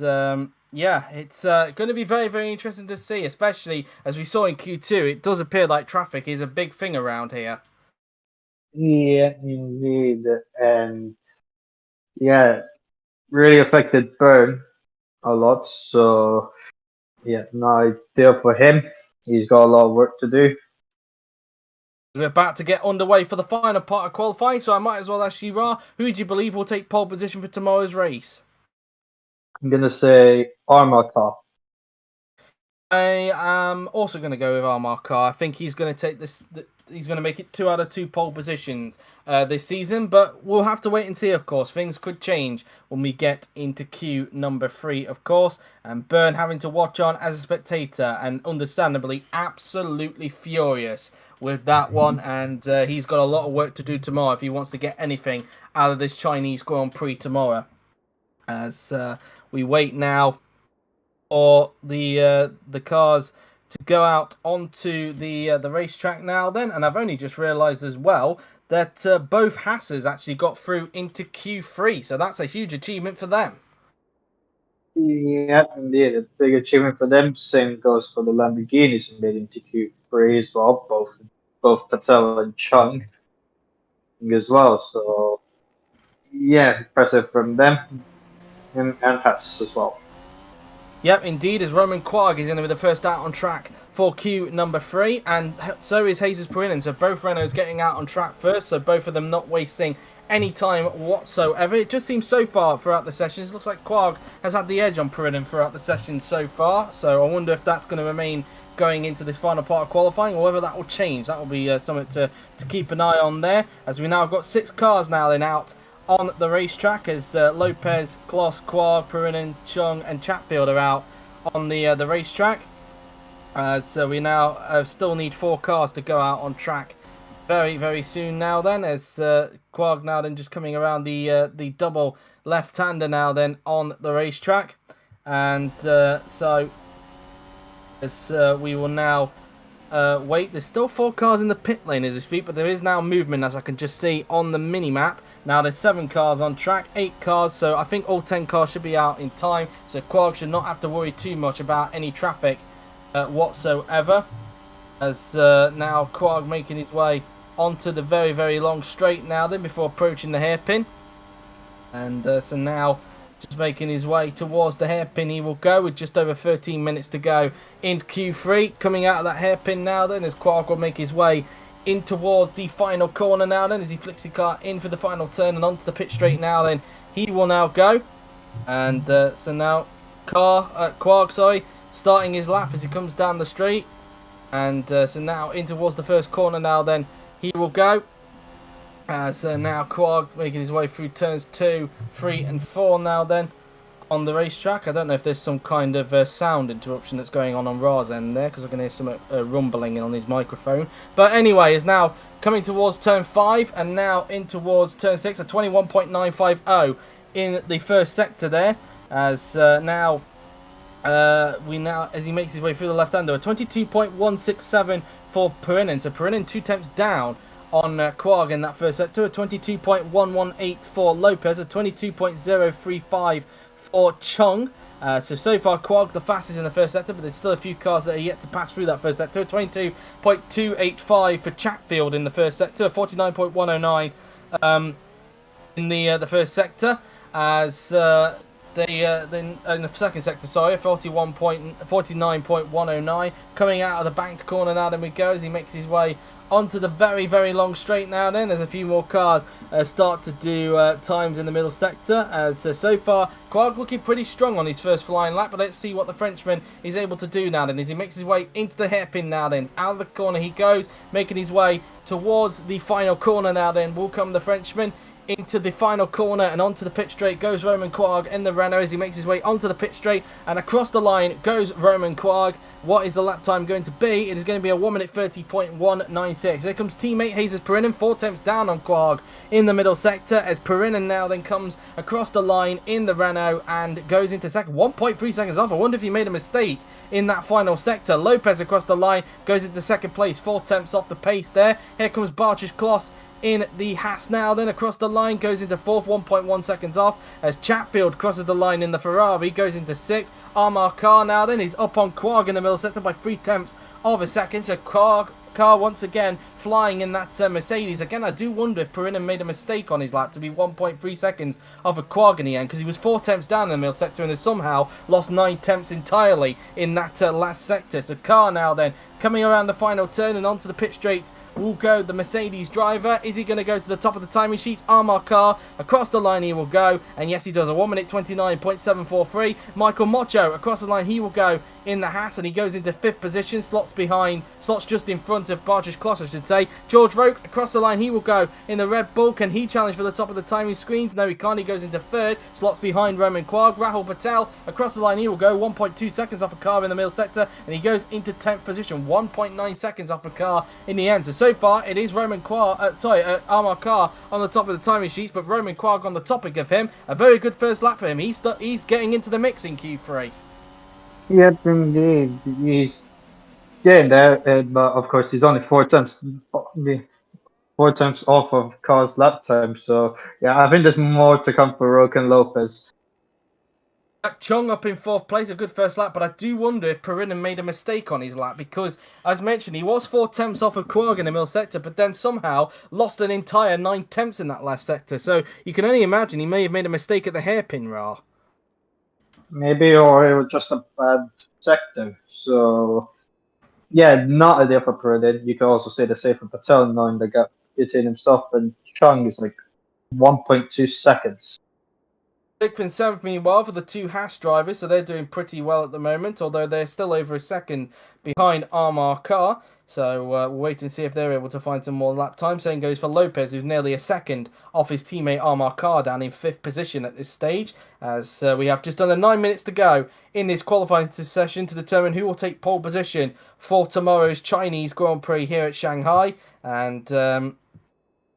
yeah, it's going to be very, very interesting to see, especially as we saw in Q2. It does appear like traffic is a big thing around here. Yeah, indeed. And yeah, really affected Burn a lot. So yeah, no idea for him. He's got a lot of work to do. We're about to get underway for the final part of qualifying, so I might as well ask you, Ra, who do you believe will take pole position for tomorrow's race? I'm gonna say Armor Car. I am also going to go with Armar Car. I think he's going to take this. He's going to make it 2 out of 2 pole positions this season, but we'll have to wait and see. Of course, things could change when we get into Q number 3, of course. And Byrne having to watch on as a spectator, and understandably, absolutely furious with that one. And he's got a lot of work to do tomorrow if he wants to get anything out of this Chinese Grand Prix tomorrow. As we wait now or the cars to go out onto the racetrack now then. And I've only just realised as well that both Haas's actually got through into Q3, so that's a huge achievement for them. Yeah, indeed, a big achievement for them. Same goes for the Lamborghinis and made into Q3 as well. Both Patel and Chung as well. So yeah, impressive from them and Haas as well. Yep, indeed, as Roman Quarg is going to be the first out on track for Q number 3, and so is Jesus Perinin. So both Renaults getting out on track first, so both of them not wasting any time whatsoever. It just seems so far throughout the sessions, it looks like Quarg has had the edge on Perinin throughout the session so far. So I wonder if that's going to remain going into this final part of qualifying, or whether that will change. That will be something to keep an eye on there, as we now have got 6 cars now then out on the racetrack, as Lopez, Kloss, Quarg, Perinin, Chung and Chatfield are out on the racetrack. So we now still need 4 cars to go out on track very, very soon now then, as Quarg now then just coming around the double left-hander now then on the racetrack. And so as we will now wait, there's still 4 cars in the pit lane as we speak, but there is now movement, as I can just see on the mini-map. Now there's 7 cars on track, 8 cars, so I think all 10 cars should be out in time, so Quarg should not have to worry too much about any traffic whatsoever. As now Quarg making his way onto the very, very long straight now then before approaching the hairpin. And so now just making his way towards the hairpin he will go, with just over 13 minutes to go in Q3. Coming out of that hairpin now then, as Quarg will make his way in towards the final corner now then, as he flicks the car in for the final turn and onto the pit straight now then, he will now go. And so now Quarg, sorry, starting his lap as he comes down the straight. And so now in towards the first corner now then, he will go. So now Quarg making his way through turns 2, 3 and 4 now then on the racetrack. I don't know if there's some kind of sound interruption that's going on Ra's end there, because I can hear some rumbling on his microphone. But anyway, is now coming towards turn 5 and now in towards turn 6, a 21.950 in the first sector there. As now as he makes his way through the left-hander, a 22.167 for Perinin. So Perinin 2 temps down on Quarg in that first sector, a 22.118 for Lopez, a 22.035 for Chung. So far Quarg the fastest in the first sector, but there's still a few cars that are yet to pass through that first sector. 22.285 for Chatfield in the first sector, 49.109 in the first sector, as then in the second sector, sorry, 49.109 coming out of the banked corner now. Then we go as he makes his way onto the very, very long straight now then. There's a few more cars start to do times in the middle sector, as so far Quarg looking pretty strong on his first flying lap. But let's see what the Frenchman is able to do now then, as he makes his way into the hairpin now then. Out of the corner he goes, making his way towards the final corner now then. Will come the Frenchman into the final corner, and onto the pit straight goes Roman Quarg in the Renault as he makes his way onto the pit straight, and across the line goes Roman Quarg. What is the lap time going to be? It is going to be a 1 minute 30.196. Here comes teammate Jesus Perinin, 4 temps down on Quarg in the middle sector, as Perinin now then comes across the line in the Renault and goes into second, 1.3 seconds off. I wonder if he made a mistake in that final sector. Lopez across the line goes into second place, 4 temps off the pace there. Here comes Barch's Kloss in the Haas now, then across the line, goes into 4th, 1.1 seconds off, as Chatfield crosses the line in the Ferrari, goes into 6th. Armar Car now then is up on Quag in the middle sector by 3/10 of a second, so Car once again flying in that Mercedes. Again, I do wonder if Perinen made a mistake on his lap to be 1.3 seconds off of Quag in the end, because he was 4/10 down in the middle sector and has somehow lost 9/10 entirely in that last sector. So Car now then coming around the final turn and onto the pit straight will go the Mercedes driver. Is he going to go to the top of the timing sheets? Armar Car across the line he will go, and yes he does, a 1 minute 29.743. Michael Mocho across the line he will go in the Haas, and he goes into 5th position, slots just in front of Bartosz Kloss, I should say. George Roke across the line he will go in the Red Bull. Can he challenge for the top of the timing screens? No, he can't. He goes into 3rd, slots behind Roman Quag. Rahul Patel across the line he will go, 1.2 seconds off a Car in the middle sector, and he goes into 10th position, 1.9 seconds off a Car in the end. So far it is Armar Car on the top of the timing sheets, but Roman Quag, on the topic of him, a very good first lap for him. He's getting into the mix in Q3. Yep, indeed. He's getting there, but of course he's only 4 times off of Car's lap time. So yeah, I think there's more to come for Roken Lopez. Jack Chung up in 4th place, a good first lap, but I do wonder if Perinen made a mistake on his lap, because, as mentioned, he was 4/10 off of Quag in the middle sector, but then somehow lost an entire 9/10 in that last sector. So you can only imagine he may have made a mistake at the hairpin, Ra. Maybe, or it was just a bad sector. So yeah, not ideal for Perinen. You could also say the same for Patel, knowing the gap between himself and Chung is like 1.2 seconds. 6th and 7th, meanwhile, for the two Haas drivers, so they're doing pretty well at the moment, although they're still over a second behind Armar Car. So we'll wait and see if they're able to find some more lap time. Same goes for Lopez, who's nearly a second off his teammate Armar Car, down in 5th position at this stage, as we have just under 9 minutes to go in this qualifying session to determine who will take pole position for tomorrow's Chinese Grand Prix here at Shanghai. And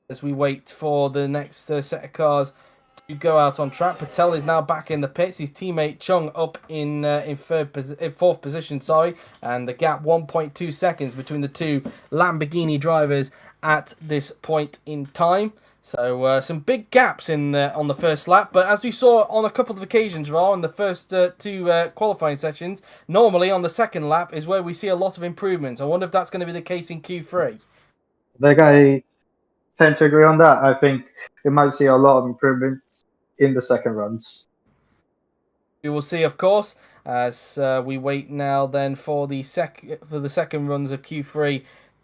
as we wait for the next set of cars to go out on track, Patel is now back in the pits. His teammate Chung up in 4th position, and the gap 1.2 seconds between the two Lamborghini drivers at this point in time. So some big gaps on the first lap, but as we saw on a couple of occasions, on the first two qualifying sessions, normally on the second lap is where we see a lot of improvements. I wonder if that's going to be the case in Q3. I tend to agree on that. I think we might see a lot of improvements in the second runs. We will see, of course, as we wait now then for the second runs of Q3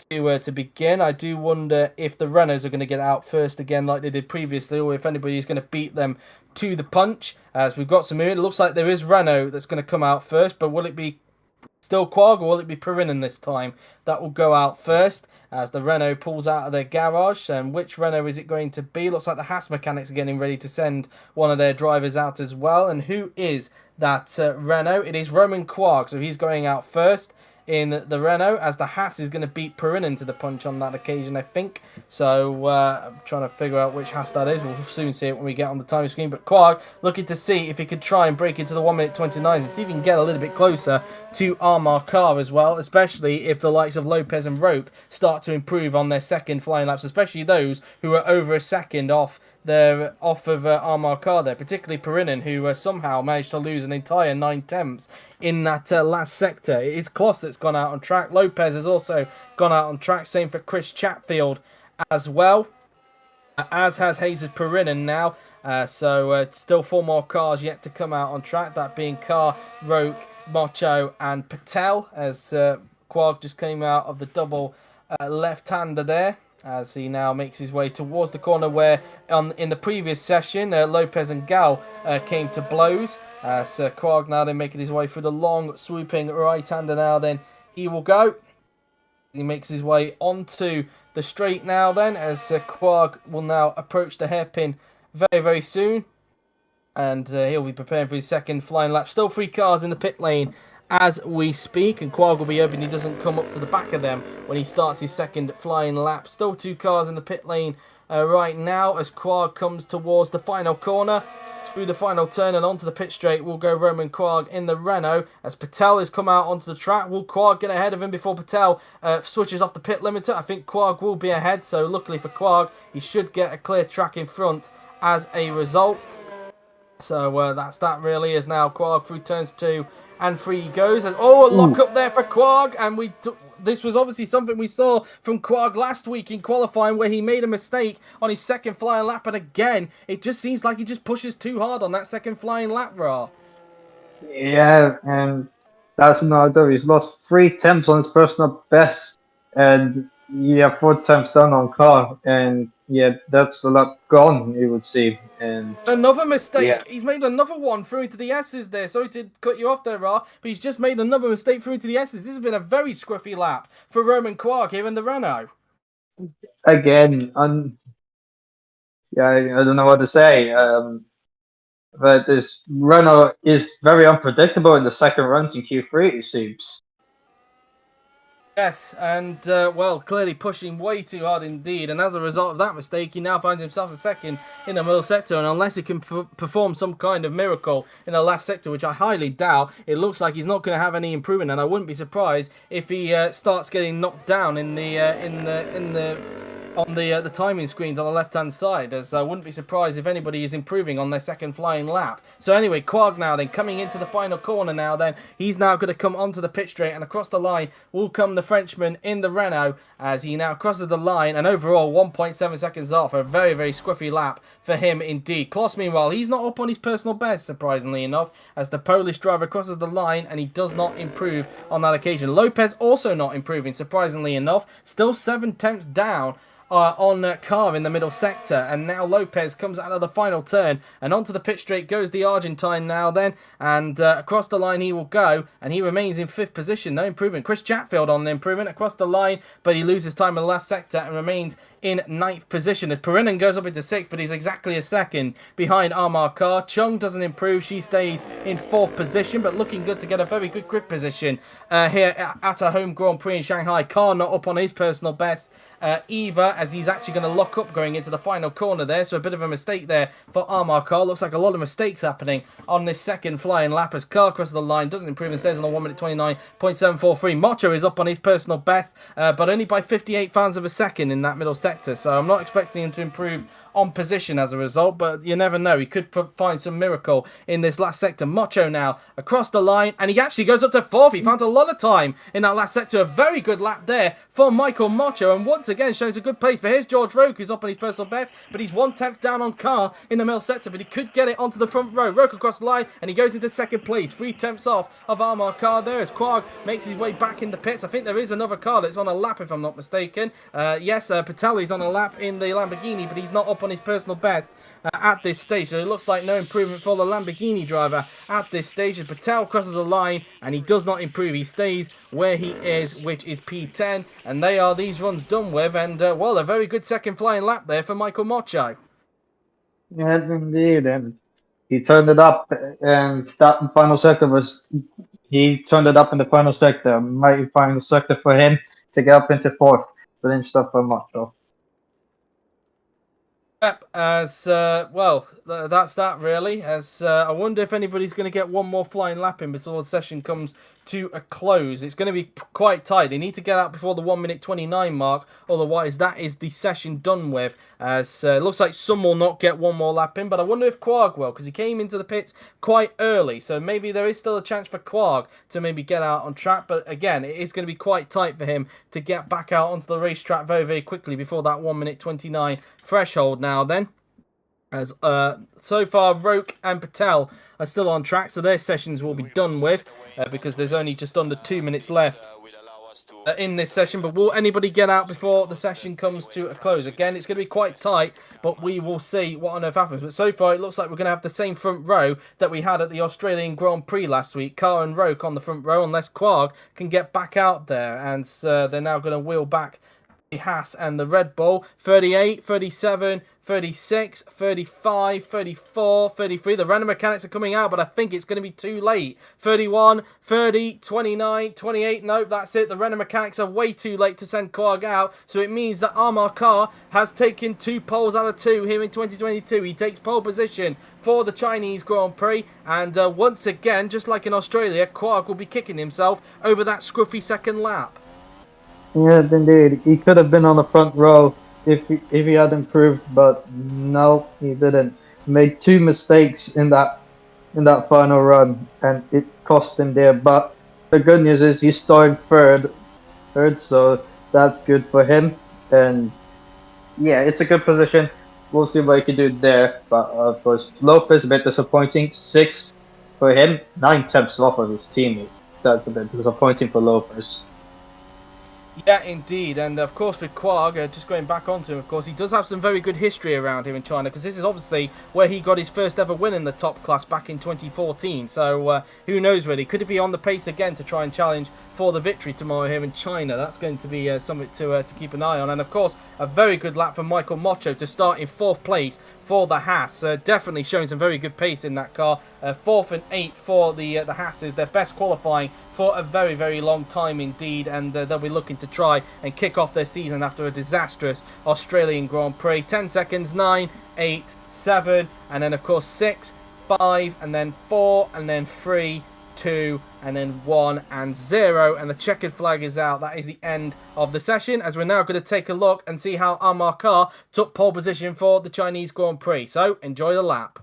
to begin. I do wonder if the Renaults are going to get out first again like they did previously, or if anybody's going to beat them to the punch. As we've got some, it looks like there is Renault that's going to come out first, but will it be still Quag, or will it be Perinen this time that will go out first as the Renault pulls out of their garage? And which Renault is it going to be? Looks like the Haas mechanics are getting ready to send one of their drivers out as well. And who is that Renault? It is Roman Quag, so he's going out first in the Renault, as the Haas is going to beat Perinen to the punch on that occasion, I think. So I'm trying to figure out which Haas that is. We'll soon see it when we get on the time screen. But Quag looking to see if he could try and break into the 1 minute 29 and see if he can get a little bit closer to Armar Car as well, especially if the likes of Lopez and Rope start to improve on their second flying laps, especially those who are over a second off of Armar Car there, particularly Perinen, who somehow managed to lose an entire 9/10 in that last sector. It is Kloss that's gone out on track. Lopez has also gone out on track. Same for Chris Chatfield as well, as has Jesus Perinen now. So still 4 more cars yet to come out on track, that being Carr, Roke, Mocho and Patel, as Quag just came out of the double left-hander there, as he now makes his way towards the corner where in the previous session Lopez and Gal came to blows. So Quag now then making his way through the long swooping right-hander now then he will go. He makes his way onto the straight now then, as Quag will now approach the hairpin very, very soon. And he'll be preparing for his second flying lap. Still 3 cars in the pit lane as we speak, and Quag will be hoping he doesn't come up to the back of them when he starts his second flying lap. Still 2 cars in the pit lane right now as Quag comes towards the final corner. through the final turn and onto the pit straight will go Roman Quarg in the Renault as Patel has come out onto the track. Will Quarg get ahead of him before Patel switches off the pit limiter? I think Quarg will be ahead, so luckily for Quarg, he should get a clear track in front as a result. So that's that really, as now Quarg through turns 2 and 3 he goes. And, a lock up there for Quarg, and this was obviously something we saw from Quarg last week in qualifying where he made a mistake on his second flying lap, and again, it just seems like he just pushes too hard on that second flying lap, Ra. Yeah, and that's another. He's lost 3 attempts on his personal best, and 4 attempts done on car, and that's a lot gone, you would see. And Another mistake. yeah, He's made another one through into the S's there. Sorry to cut you off there, Ra, but he's just made another mistake through into the S's. This has been a very scruffy lap for Roman Quarg here in the Renault. again, I don't know what to say. But this Renault is very unpredictable in the second runs in Q3, it seems. Yes, and clearly pushing way too hard indeed, and as a result of that mistake, he now finds himself a second in the middle sector, and unless he can perform some kind of miracle in the last sector, which I highly doubt, it looks like he's not going to have any improvement, and I wouldn't be surprised if he starts getting knocked down on the timing screens on the left-hand side, as I wouldn't be surprised if anybody is improving on their second flying lap. So anyway, Quarg now then coming into the final corner now then. He's now going to come onto the pit straight, and across the line will come the Frenchman in the Renault as he now crosses the line, and overall 1.7 seconds off. A very, very scruffy lap for him indeed. Kloss, meanwhile, he's not up on his personal best, surprisingly enough, as the Polish driver crosses the line and he does not improve on that occasion. Lopez also not improving, surprisingly enough. Still 7 attempts down on Carr in the middle sector, and now Lopez comes out of the final turn, and onto the pit straight goes the Argentine now then, and across the line he will go, and he remains in 5th position. No improvement. Chris Chatfield on an improvement across the line, but he loses time in the last sector and remains in 9th position as Perinen goes up into 6th, but he's exactly a second behind Amar Kar. Chung doesn't improve. She stays in 4th position, but looking good to get a very good grip position here at a home Grand Prix in Shanghai. Kar not up on his personal best either, as he's actually going to lock up going into the final corner there, so a bit of a mistake there for Amar Kar. Looks like a lot of mistakes happening on this second flying lap as Kar crosses the line, doesn't improve and stays on a 1 minute 29.743. Macho is up on his personal best, but only by 58 thousandths of a second in that middle sector, so I'm not expecting him to improve on position as a result, but you never know. He could find some miracle in this last sector. Macho now across the line, and he actually goes up to 4th. He found a lot of time in that last sector. A very good lap there for Michael Macho, and once again shows a good pace. But here's George Roke, who's up on his personal best, but he's 1/10 down on Carr in the middle sector, but he could get it onto the front row. Roke across the line, and he goes into 2nd place. 3 attempts off of Amar Kar there as Quarg makes his way back in the pits. I think there is another car that's on a lap, if I'm not mistaken. Yes, Patelli's on a lap in the Lamborghini, but he's not up on his personal best at this stage, so it looks like no improvement for the Lamborghini driver at this stage as Patel crosses the line and he does not improve. He stays where he is, which is P10, and they are these runs done with, and a very good second flying lap there for Michael Macho. Yeah, indeed, and he turned it up, and that final sector he turned it up in the final sector. Mighty final sector for him to get up into 4th, but then stuff for Macho. Yep, as that's that really. As I wonder if anybody's going to get one more flying lap in before the session comes to a close. It's going to be quite tight. They need to get out before the 1 minute 29 mark, otherwise that is the session done with. As it looks like some will not get one more lap in, but I wonder if Quarg will, because he came into the pits quite early, so maybe there is still a chance for Quarg to maybe get out on track. But again, it is going to be quite tight for him to get back out onto the racetrack very, very quickly before that 1 minute 29 threshold now then. As so far, Roke and Patel are still on track, so their sessions will be done with because there's only just under 2 minutes left in this session. But will anybody get out before the session comes to a close? Again, it's going to be quite tight, but we will see what on earth happens. But so far, it looks like we're going to have the same front row that we had at the Australian Grand Prix last week. Carr and Roke on the front row, unless Quarg can get back out there. And they're now going to wheel back Haas and the Red Bull. 38, 37, 36, 35, 34, 33. The random mechanics are coming out, but I think it's going to be too late. 31, 30, 29, 28. Nope, that's it. The random mechanics are way too late to send Quark out, so it means that Amar Khan has taken 2 poles out of 2 here in 2022. He takes pole position for the Chinese Grand Prix, and once again, just like in Australia, Quark will be kicking himself over that scruffy second lap. Yes, indeed. He could have been on the front row if he had improved, but no, he didn't. He made 2 mistakes in that final run, and it cost him there. But the good news is he's starting third, so that's good for him. And yeah, it's a good position. We'll see what he can do there. But of course, Lopez a bit disappointing. 6th for him, 9 tenths off of his teammate. That's a bit disappointing for Lopez. Yeah, indeed, and of course with Quark, just going back onto him, of course, he does have some very good history around here in China, because this is obviously where he got his first ever win in the top class back in 2014, so who knows really, could he be on the pace again to try and challenge for the victory tomorrow here in China? That's going to be something to keep an eye on, and of course, a very good lap from Michael Mocho to start in 4th place for the Haas, definitely showing some very good pace in that car. 4th and 8th for the Haas is their best qualifying for a very, very long time indeed, and they'll be looking to try and kick off their season after a disastrous Australian Grand Prix. 10 seconds, 9, 8, 7, and then of course 6, 5, and then 4, and then 3, 2, and then 1 and 0, and the checkered flag is out. That is the end of the session, as we're now going to take a look and see how Amar Khan took pole position for the Chinese Grand Prix. So enjoy the lap.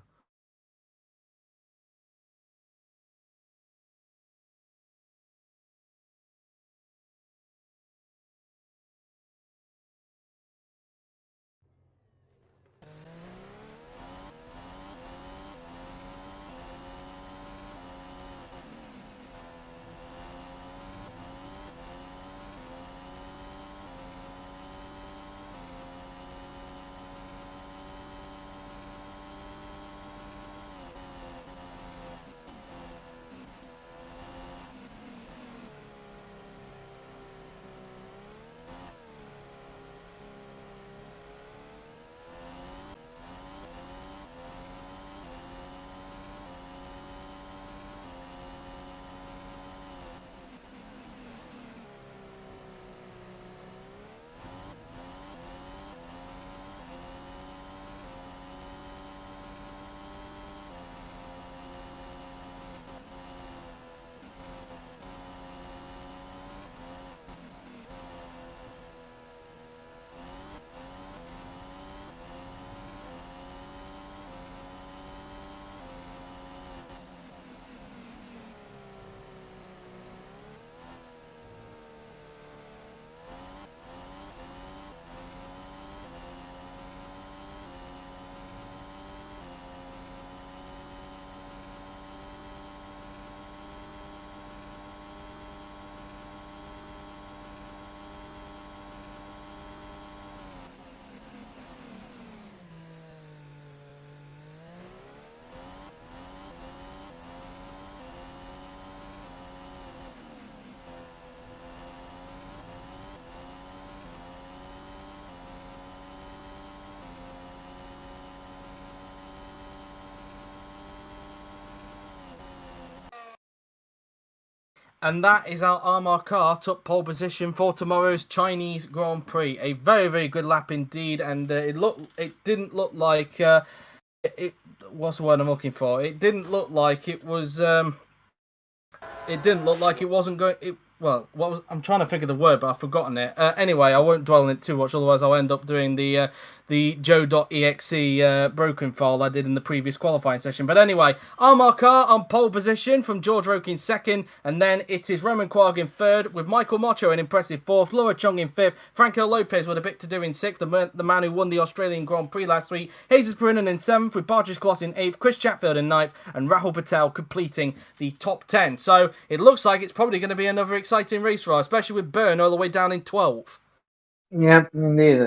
And that is how Amar Khan took pole position for tomorrow's Chinese Grand Prix. A very, very good lap indeed, and it didn't look like what's the word I'm looking for? It didn't look like it was. It didn't look like it wasn't going. Well, I'm trying to think of the word, but I've forgotten it. Anyway, I won't dwell on it too much, otherwise I'll end up doing the Joe.exe broken file I did in the previous qualifying session. But anyway, Amar Khan on pole position from George Roque in 2nd, and then it is Roman Quark in 3rd, with Michael Mocho in impressive 4th, Laura Chung in 5th, Franco Lopez with a bit to do in 6th, the man who won the Australian Grand Prix last week, Jesus Perinnen in 7th, with Barges Kloss in 8th, Chris Chatfield in 9th, and Rahul Patel completing the top 10. So it looks like it's probably going to be another exciting race for us, especially with Byrne all the way down in 12th. Yeah, indeed.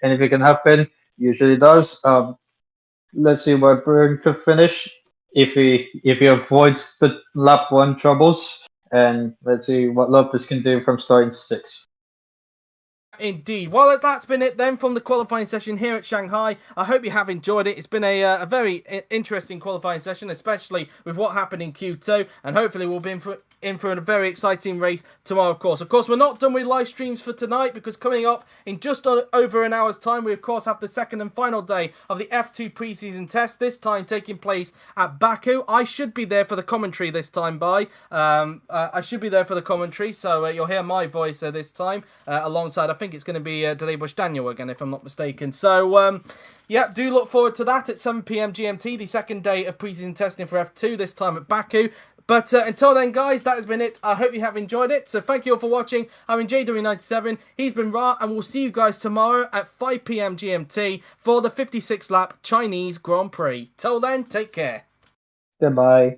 And if it can happen, usually does. Let's see where Byrne could finish if he avoids the lap 1 troubles, and let's see what Lopez can do from starting 6th. Indeed. Well, that's been it then from the qualifying session here at Shanghai. I hope you have enjoyed it. It's been a very interesting qualifying session, especially with what happened in Q2, and hopefully we'll be in for a very exciting race tomorrow, of course. Of course, we're not done with live streams for tonight, because coming up in just over an hour's time, we of course have the second and final day of the F2 preseason test, this time taking place at Baku. I should be there for the commentary this time, I should be there for the commentary, so you'll hear my voice this time, alongside, I think it's going to be Bush Daniel again, if I'm not mistaken. So, yeah, do look forward to that at 7 p.m. GMT, the second day of preseason testing for F2, this time at Baku. But until then, guys, that has been it. I hope you have enjoyed it. So thank you all for watching. I've been JW97. He's been Ra, and we'll see you guys tomorrow at 5 p.m. GMT for the 56-lap Chinese Grand Prix. Till then, take care. Goodbye.